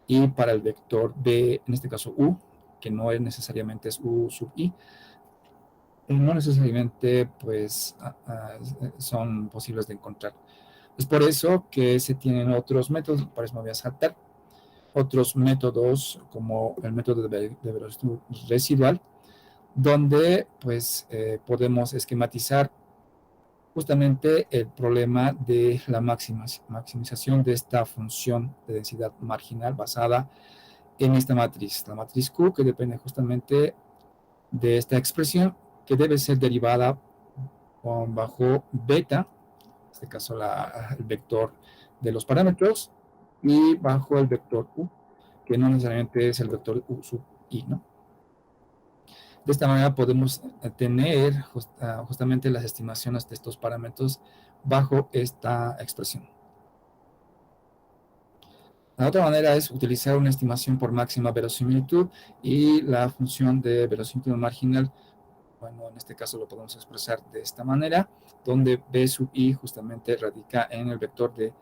y para el vector B, en este caso U, que no es necesariamente es U sub I, no necesariamente pues son posibles de encontrar. Es por eso que se tienen otros métodos, por eso me voy a saltar, otros métodos como el método de velocidad residual, donde pues podemos esquematizar justamente el problema de la maximización de esta función de densidad marginal basada en esta matriz, la matriz Q, que depende justamente de esta expresión, que debe ser derivada bajo beta, en este caso el vector de los parámetros, y bajo el vector U, que no necesariamente es el vector U sub I, ¿no? De esta manera podemos tener justamente las estimaciones de estos parámetros bajo esta expresión. La otra manera es utilizar una estimación por máxima verosimilitud y la función de verosimilitud marginal, bueno, en este caso lo podemos expresar de esta manera, donde B sub I justamente radica en el vector de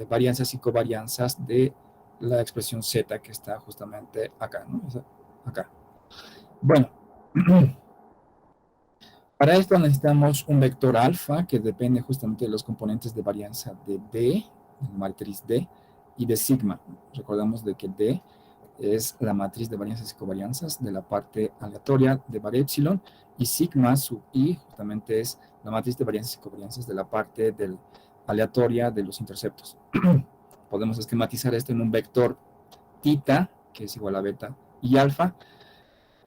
varianzas y covarianzas de la expresión Z que está justamente acá, ¿no? Acá. Bueno, para esto necesitamos un vector alfa que depende justamente de los componentes de varianza de D, la matriz D, y de sigma. Recordamos de que D es la matriz de varianzas y covarianzas de la parte aleatoria de bar epsilon, y sigma sub I justamente es la matriz de varianzas y covarianzas de la parte aleatoria de los interceptos. Podemos esquematizar esto en un vector tita, que es igual a beta, y alfa,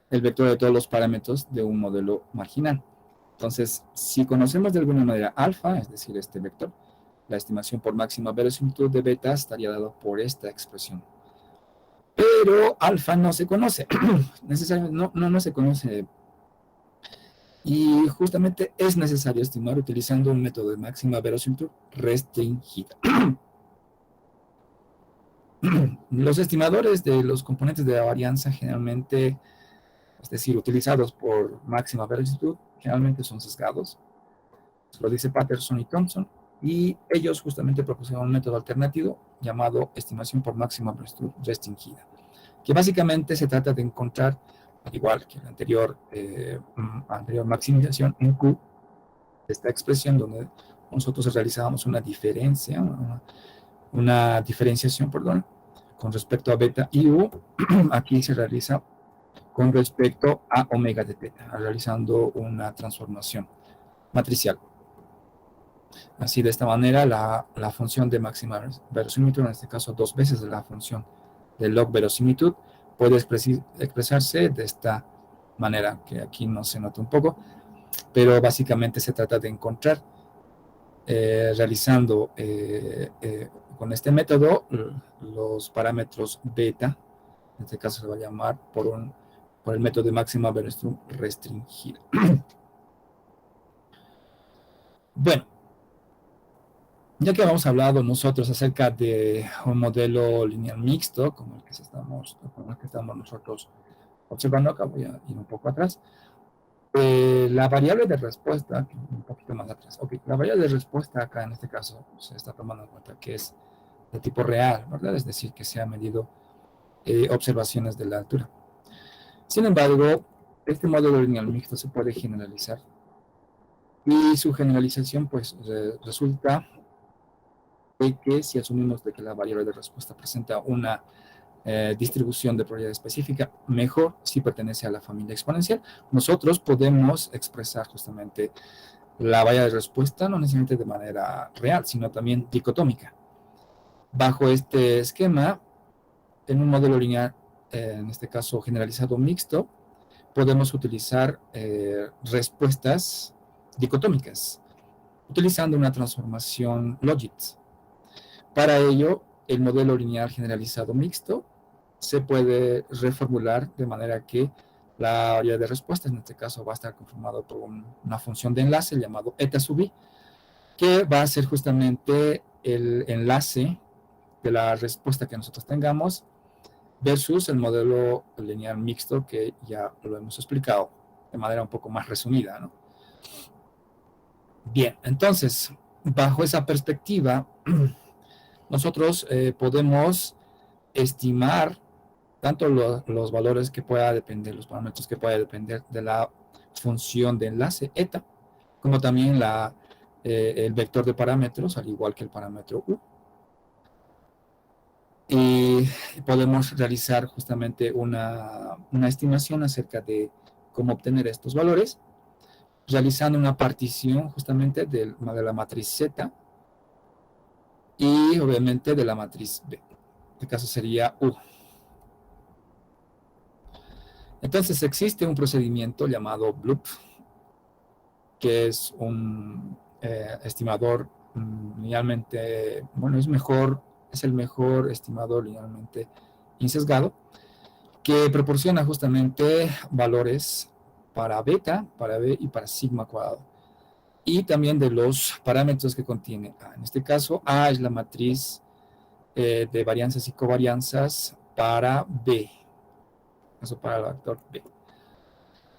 el vector de todos los parámetros de un modelo marginal. Entonces, si conocemos de alguna manera alfa, es decir, este vector, la estimación por máxima verosimilitud de beta estaría dado por esta expresión. Pero alfa no se conoce, necesariamente no se conoce. Y justamente es necesario estimar utilizando un método de máxima verosimilitud restringida. Los estimadores de los componentes de la varianza generalmente, es decir, utilizados por máxima verosimilitud, generalmente son sesgados. Lo dice Patterson y Thompson, y ellos justamente propusieron un método alternativo llamado estimación por máxima verosimilitud restringida, que básicamente se trata de encontrar, al igual que la anterior maximización en Q, esta expresión donde nosotros realizábamos una diferenciación, perdón, con respecto a beta y U, aquí se realiza con respecto a omega de teta, realizando una transformación matricial. Así, de esta manera, la función de máxima verosimilitud, en este caso 2 veces de la función de log verosimilitud, puede expresarse de esta manera, que aquí no se nota un poco, pero básicamente se trata de encontrar, realizando con este método, los parámetros beta, en este caso se va a llamar por el método de máxima verosimilitud restringida. Bueno, ya que hemos hablado nosotros acerca de un modelo lineal mixto, como el que estamos nosotros observando acá, voy a ir un poco atrás. La variable de respuesta, un poquito más atrás. Ok, la variable de respuesta acá en este caso se está tomando en cuenta que es de tipo real, ¿verdad? Es decir, que se ha medido observaciones de la altura. Sin embargo, este modelo lineal mixto se puede generalizar. Y su generalización, pues, resulta de que si asumimos de que la variable de respuesta presenta una distribución de probabilidad específica, mejor si pertenece a la familia exponencial. Nosotros podemos expresar justamente la valla de respuesta, no necesariamente de manera real, sino también dicotómica. Bajo este esquema, en un modelo lineal, en este caso generalizado mixto, podemos utilizar respuestas dicotómicas, utilizando una transformación Logit. Para ello, el modelo lineal generalizado mixto se puede reformular de manera que la variedad de respuestas, en este caso, va a estar conformado por una función de enlace llamado eta sub i, que va a ser justamente el enlace de la respuesta que nosotros tengamos versus el modelo lineal mixto que ya lo hemos explicado de manera un poco más resumida, ¿no? Bien, entonces, bajo esa perspectiva, nosotros podemos estimar tanto los valores que pueda depender, los parámetros que pueda depender de la función de enlace eta, como también el vector de parámetros, al igual que el parámetro u. Y podemos realizar justamente una estimación acerca de cómo obtener estos valores, realizando una partición justamente de la matriz Z y obviamente de la matriz B. En este caso sería U. Entonces existe un procedimiento llamado BLOOP, que es un estimador linealmente, bueno, es el mejor estimador linealmente insesgado, que proporciona justamente valores para beta, para B y para sigma cuadrado. Y también de los parámetros que contiene A. En este caso, A es la matriz de varianzas y covarianzas para B. Eso para el vector B.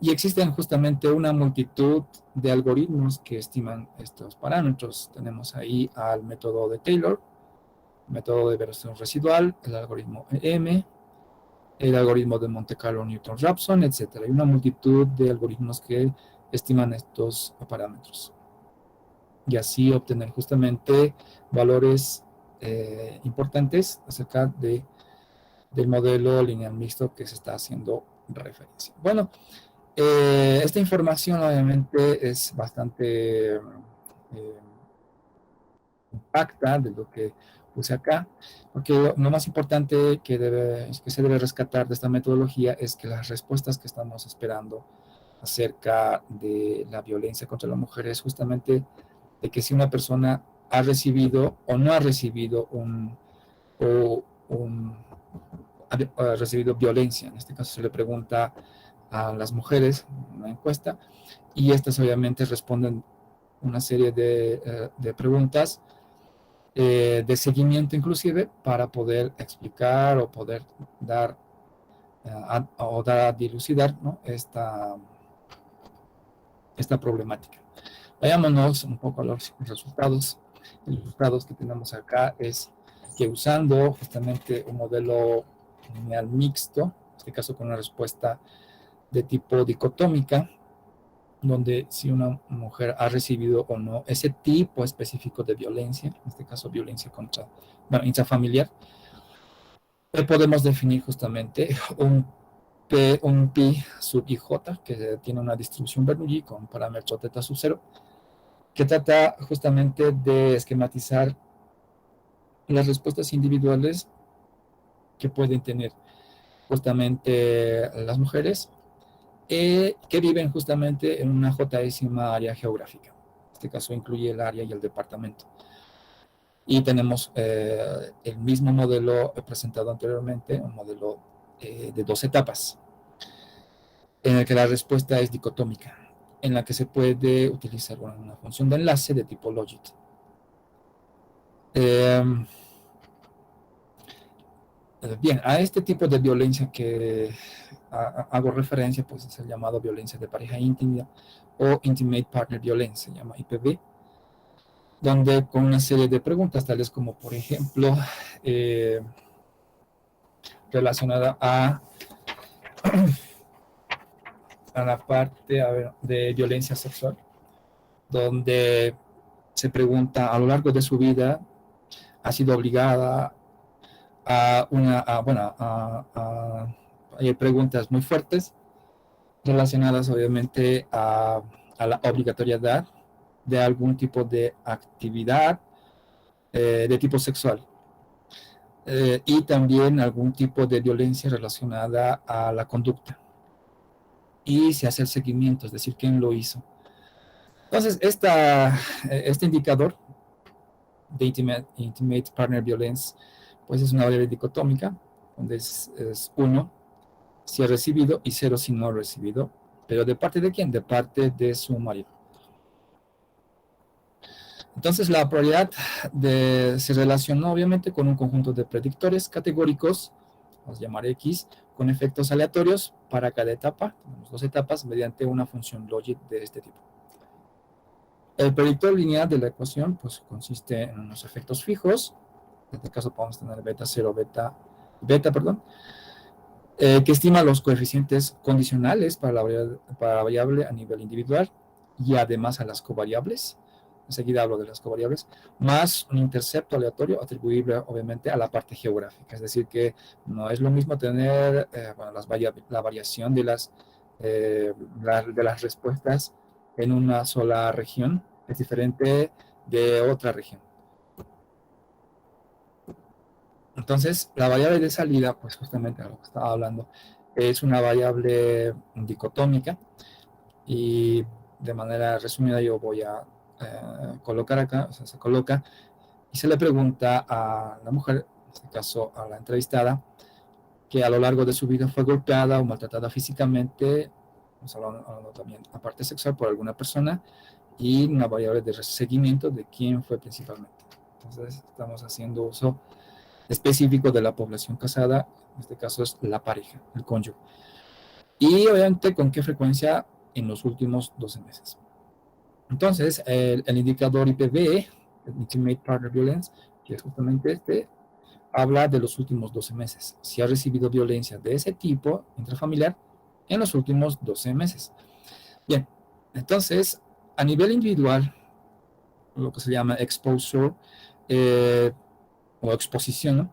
Y existen justamente una multitud de algoritmos que estiman estos parámetros. Tenemos ahí al método de Taylor, método de velocidad residual, el algoritmo EM, el algoritmo de Monte Carlo Newton-Raphson, etc. Hay una multitud de algoritmos que estiman estos parámetros. Y así obtener justamente valores importantes acerca del modelo lineal mixto que se está haciendo referencia. Bueno, esta información obviamente es bastante compacta de lo que puse acá, porque lo más importante que se debe rescatar de esta metodología es que las respuestas que estamos esperando acerca de la violencia contra la mujer es justamente de que si una persona ha recibido o no ha recibido ha recibido violencia. En este caso se le pregunta a las mujeres una encuesta y estas obviamente responden una serie de preguntas de seguimiento inclusive para poder explicar o poder dar a dilucidar, ¿no? esta problemática. Vayámonos un poco a los resultados. Los resultados que tenemos acá es que usando justamente un modelo lineal mixto, en este caso con una respuesta de tipo dicotómica, donde si una mujer ha recibido o no ese tipo específico de violencia, en este caso violencia intrafamiliar, podemos definir justamente un pi sub ij, que tiene una distribución Bernoulli con parámetro teta sub 0, que trata justamente de esquematizar las respuestas individuales que pueden tener justamente las mujeres que viven justamente en una jésima área geográfica. En este caso incluye el área y el departamento. Y tenemos el mismo modelo presentado anteriormente, un modelo de 2 etapas, en el que la respuesta es dicotómica, en la que se puede utilizar una función de enlace de tipo Logit. Bien, a este tipo de violencia que hago referencia, pues es el llamado violencia de pareja íntima o Intimate Partner Violence, se llama IPV, donde con una serie de preguntas, tales como, por ejemplo, relacionada a la parte de violencia sexual, donde se pregunta a lo largo de su vida, ¿ha sido obligada Hay preguntas muy fuertes relacionadas obviamente a la obligatoriedad de algún tipo de actividad de tipo sexual y también algún tipo de violencia relacionada a la conducta. Y se hace el seguimiento, es decir, quién lo hizo. Entonces, este indicador de Intimate Partner Violence, pues es una variable dicotómica, donde es 1 si ha recibido y 0 si no ha recibido. ¿Pero de parte de quién? De parte de su marido. Entonces, la probabilidad se relaciona obviamente con un conjunto de predictores categóricos, vamos a llamar X, con efectos aleatorios para cada etapa, tenemos 2 etapas, mediante una función logit de este tipo. El predictor lineal de la ecuación pues, consiste en unos efectos fijos, en este caso podemos tener beta 0, beta, que estima los coeficientes condicionales para la variable a nivel individual y además a las covariables. Enseguida hablo de las covariables, más un intercepto aleatorio atribuible obviamente a la parte geográfica. Es decir, que no es lo mismo tener la variación de las respuestas en una sola región, es diferente de otra región. Entonces, la variable de salida, pues justamente a lo que estaba hablando, es una variable dicotómica y de manera resumida yo voy a colocar acá, o sea, se coloca y se le pregunta a la mujer, en este caso a la entrevistada, que a lo largo de su vida fue golpeada o maltratada físicamente, hablando también aparte sexual por alguna persona, y una variable de seguimiento de quién fue principalmente. Entonces estamos haciendo uso específico de la población casada, en este caso es la pareja, el cónyuge. Y obviamente con qué frecuencia en los últimos 12 meses. Entonces, el indicador IPV, el Intimate Partner Violence, que es justamente este, habla de los últimos 12 meses. Si ha recibido violencia de ese tipo intrafamiliar en los últimos 12 meses. Bien, entonces, a nivel individual, lo que se llama exposure o exposición, ¿no?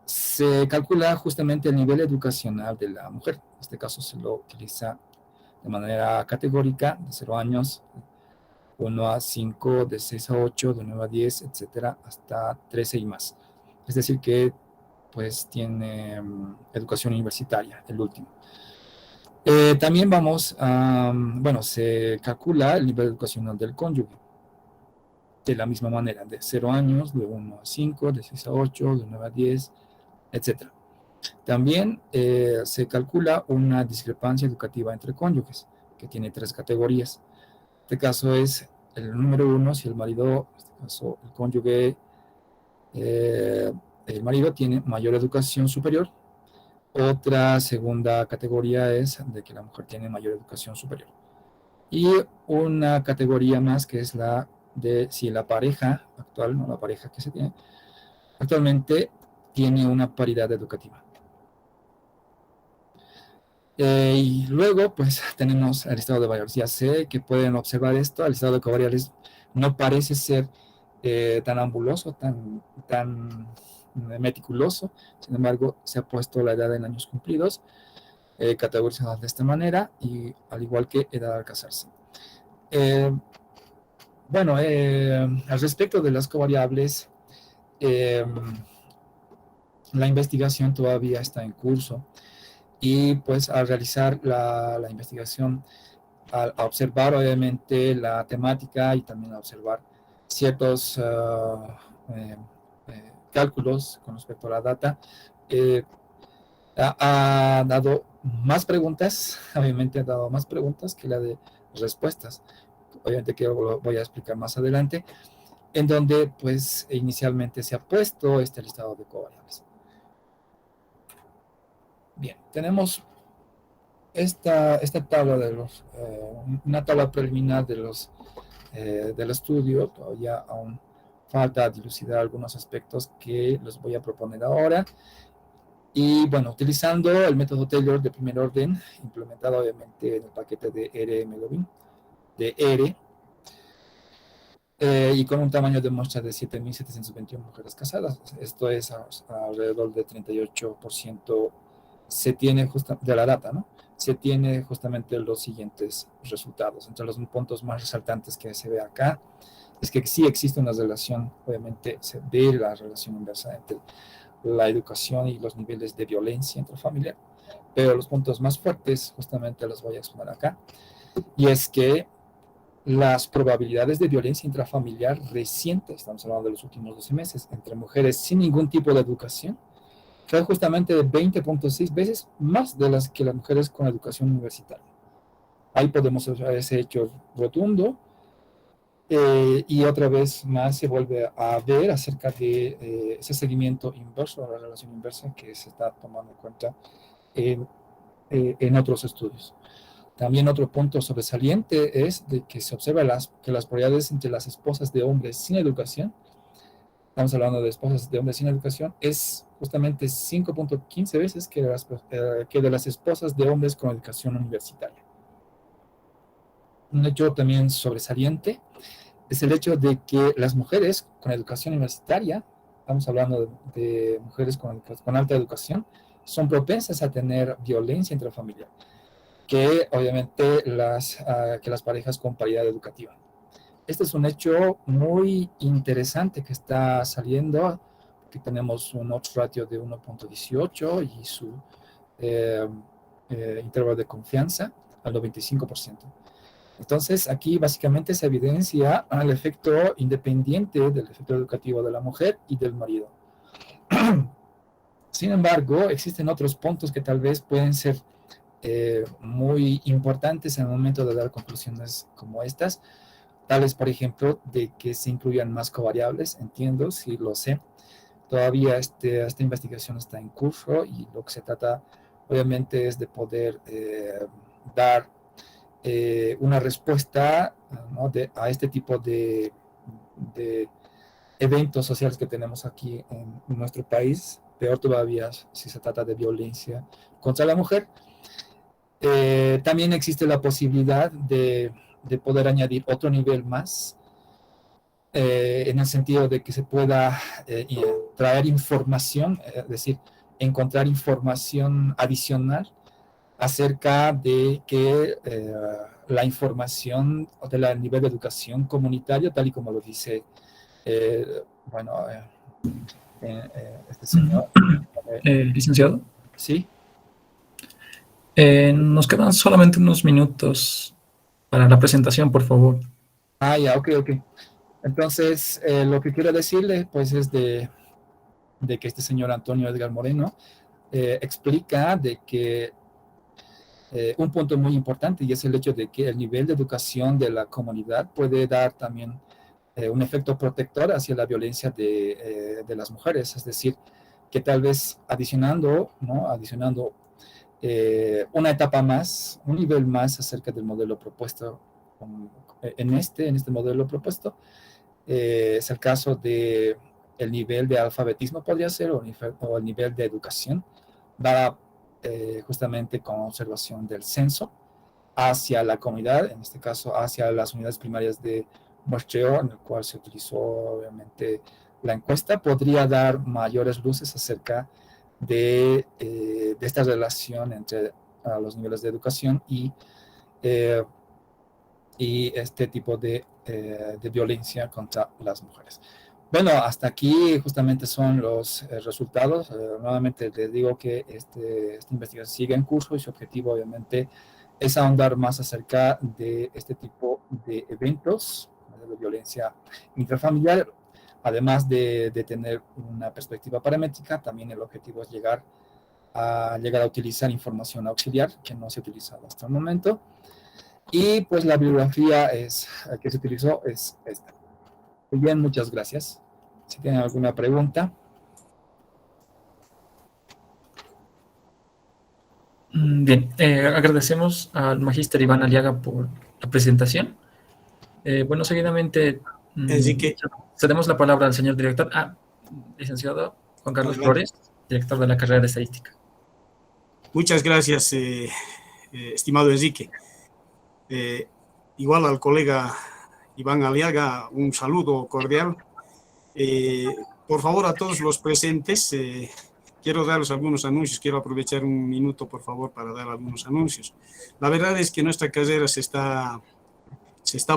Se calcula justamente el nivel educacional de la mujer. En este caso se lo utiliza de manera categórica, de 0 años, 1 a 5, de 6 a 8, de 9 a 10, etcétera, hasta 13 y más. Es decir, que pues tiene educación universitaria, el último. También se calcula el nivel educacional del cónyuge. De la misma manera, de 0 años, de 1 a 5, de 6 a 8, de 9 a 10, etcétera. También se calcula una discrepancia educativa entre cónyuges, que tiene 3 categorías. En este caso es el número 1, si el marido, en este caso el cónyuge, el marido tiene mayor educación superior. Otra segunda categoría es de que la mujer tiene mayor educación superior. Y una categoría más que es la de si la pareja actual, no la pareja que se tiene actualmente, tiene una paridad educativa. Y luego, pues, tenemos el listado de variables. Ya sé que pueden observar esto, el listado de covariables no parece ser tan ambuloso, tan meticuloso. Sin embargo, se ha puesto la edad en años cumplidos, categorizada de esta manera, y al igual que edad al casarse. Al respecto de las covariables, la investigación todavía está en curso. Y pues al realizar la investigación, a observar obviamente la temática y también a observar ciertos cálculos con respecto a la data, ha dado más preguntas, obviamente ha dado más preguntas que la de respuestas, obviamente que lo voy a explicar más adelante, en donde pues inicialmente se ha puesto este listado de covariables. Bien, tenemos esta tabla una tabla preliminar del estudio. Todavía aún falta dilucidar algunos aspectos que les voy a proponer ahora. Y bueno, utilizando el método Taylor de primer orden, implementado obviamente en el paquete de R-Melovin, de R, y con un tamaño de muestra de 7.721 mujeres casadas. Esto es alrededor de 38% se tiene de la data, ¿no? Se tiene justamente los siguientes resultados. Entre los puntos más resaltantes que se ve acá es que sí existe una relación, obviamente se ve la relación inversa entre la educación y los niveles de violencia intrafamiliar, pero los puntos más fuertes justamente los voy a exponer acá, y es que las probabilidades de violencia intrafamiliar reciente, estamos hablando de los últimos 12 meses, entre mujeres sin ningún tipo de educación, fue justamente de 20.6 veces más de las que las mujeres con educación universitaria. Ahí podemos ver ese hecho rotundo, y otra vez más se vuelve a ver acerca de ese seguimiento inverso, la relación inversa que se está tomando en cuenta en otros estudios. También otro punto sobresaliente es de que se observa que las probabilidades entre las esposas de hombres sin educación, estamos hablando de esposas de hombres sin educación, es justamente 5.15 veces que de las esposas de hombres con educación universitaria. Un hecho también sobresaliente es el hecho de que las mujeres con educación universitaria, estamos hablando de mujeres con alta educación, son propensas a tener violencia intrafamiliar que obviamente que las parejas con paridad educativa. Este es un hecho muy interesante que está saliendo. Aquí tenemos un odds ratio de 1.18 y su intervalo de confianza al 95%. Entonces, aquí básicamente se evidencia el efecto independiente del efecto educativo de la mujer y del marido. Sin embargo, existen otros puntos que tal vez pueden ser muy importantes en el momento de dar conclusiones como estas, tales por ejemplo de que se incluyan más covariables, entiendo, sí lo sé, todavía esta investigación está en curso y lo que se trata obviamente es de poder dar una respuesta, ¿no? a este tipo de eventos sociales que tenemos aquí en nuestro país, peor todavía si se trata de violencia contra la mujer. También existe la posibilidad de poder añadir otro nivel más, en el sentido de que se pueda traer información, es decir, encontrar información adicional acerca de que la información del nivel de educación comunitario, tal y como lo dice, bueno, este señor. Licenciado. Sí. Nos quedan solamente unos minutos para la presentación, por favor. Ya, ok. Entonces, lo que quiero decirle, pues, es de que este señor Antonio Edgar Moreno explica de que un punto muy importante, y es el hecho de que el nivel de educación de la comunidad puede dar también un efecto protector hacia la violencia de las mujeres, es decir, que tal vez adicionando una etapa más, un nivel más acerca del modelo propuesto en este modelo propuesto, es el caso de el nivel de alfabetismo podría ser, o el nivel de educación, dada justamente con observación del censo hacia la comunidad, en este caso hacia las unidades primarias de muestreo, en el cual se utilizó obviamente la encuesta, podría dar mayores luces acerca de esta relación entre los niveles de educación y este tipo de violencia contra las mujeres. Bueno, hasta aquí justamente son los resultados. Nuevamente les digo que esta investigación sigue en curso y su objetivo obviamente es ahondar más acerca de este tipo de eventos de violencia intrafamiliar. Además de tener una perspectiva paramétrica, también el objetivo es llegar a utilizar información auxiliar que no se ha utilizado hasta el momento. Y pues la bibliografía que se utilizó es esta. Muy bien, muchas gracias. Si tienen alguna pregunta. Bien, agradecemos al magíster Iván Aliaga por la presentación. Bueno, seguidamente Enrique. cedemos la palabra al señor director. Licenciado Juan Carlos Flores, director de la carrera de Estadística. Muchas gracias, estimado Enrique. Igual al colega Iván Aliaga, un saludo cordial. Por favor, a todos los presentes, quiero darles algunos anuncios, quiero aprovechar un minuto, por favor, para dar algunos anuncios. La verdad es que nuestra carrera se está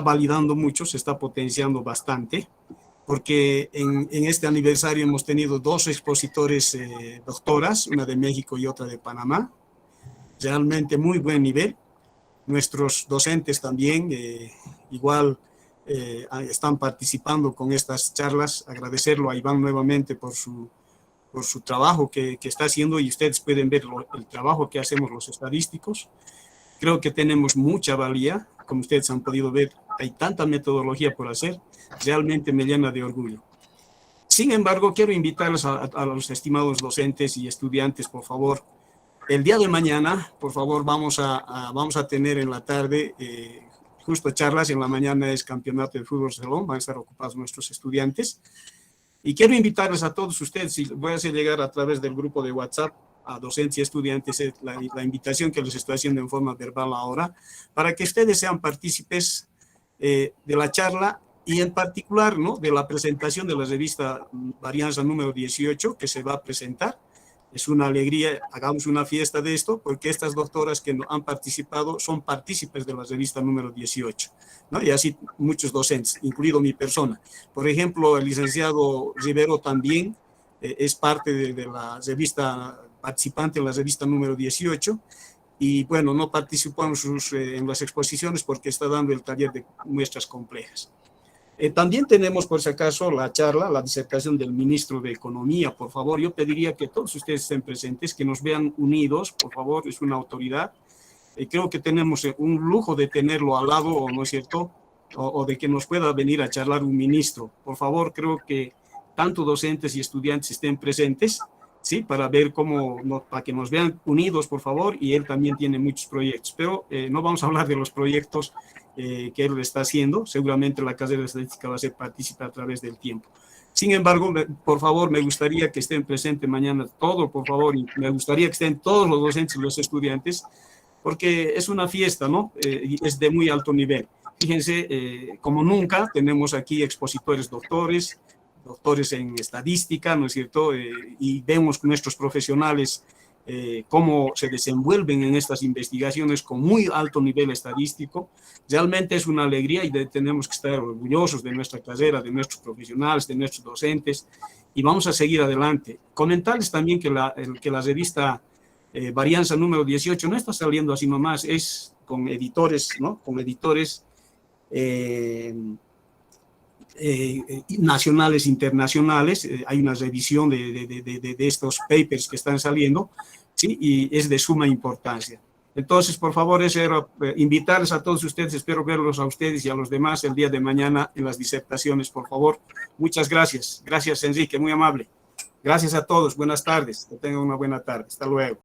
validando mucho, se está potenciando bastante, porque en este aniversario hemos tenido 2 expositores doctoras, una de México y otra de Panamá, realmente muy buen nivel. Nuestros docentes también igual están participando con estas charlas. Agradecerlo a Iván nuevamente por su trabajo que está haciendo, y ustedes pueden ver el trabajo que hacemos los estadísticos. Creo que tenemos mucha valía, como ustedes han podido ver, hay tanta metodología por hacer, realmente me llena de orgullo. Sin embargo, quiero invitarles a los estimados docentes y estudiantes, por favor, el día de mañana, por favor, vamos a tener en la tarde justo charlas. En la mañana es campeonato de fútbol salón, van a estar ocupados nuestros estudiantes. Y quiero invitarles a todos ustedes, y voy a hacer llegar a través del grupo de WhatsApp a docentes y estudiantes la invitación que les estoy haciendo en forma verbal ahora, para que ustedes sean partícipes de la charla y en particular, ¿no?, de la presentación de la revista Varianza número 18 que se va a presentar. Es una alegría, hagamos una fiesta de esto, porque estas doctoras que han participado son partícipes de la revista número 18, ¿no? Y así muchos docentes, incluido mi persona. Por ejemplo, el licenciado Rivero también es parte de la revista, participante en la revista número 18, y bueno, no participó en las exposiciones porque está dando el taller de muestras complejas. También tenemos, por si acaso, la charla, la disertación del ministro de Economía. Por favor, yo pediría que todos ustedes estén presentes, que nos vean unidos, por favor, es una autoridad. Creo que tenemos un lujo de tenerlo al lado, ¿no es cierto? O de que nos pueda venir a charlar un ministro. Por favor, creo que tanto docentes y estudiantes estén presentes, ¿sí? Para ver para que nos vean unidos, por favor, y él también tiene muchos proyectos. Pero no vamos a hablar de los proyectos que él está haciendo. Seguramente la carrera de estadística va a ser partícipe a través del tiempo. Sin embargo, por favor, me gustaría que estén presentes mañana todos, por favor, y me gustaría que estén todos los docentes y los estudiantes, porque es una fiesta, ¿no? Y es de muy alto nivel. Fíjense, como nunca, tenemos aquí expositores doctores en estadística, ¿no es cierto? Y vemos con nuestros profesionales cómo se desenvuelven en estas investigaciones con muy alto nivel estadístico. Realmente es una alegría y tenemos que estar orgullosos de nuestra carrera, de nuestros profesionales, de nuestros docentes, y vamos a seguir adelante. Comentarles también que la revista Varianza número 18 no está saliendo así nomás, es con editores, ¿no? Con editores nacionales, internacionales. Hay una revisión de estos papers que están saliendo, ¿sí? Y es de suma importancia. Entonces, por favor, invitarles a todos ustedes, espero verlos a ustedes y a los demás el día de mañana en las disertaciones, por favor. Muchas gracias. Gracias, Enrique, muy amable. Gracias a todos, buenas tardes, que tengan una buena tarde. Hasta luego.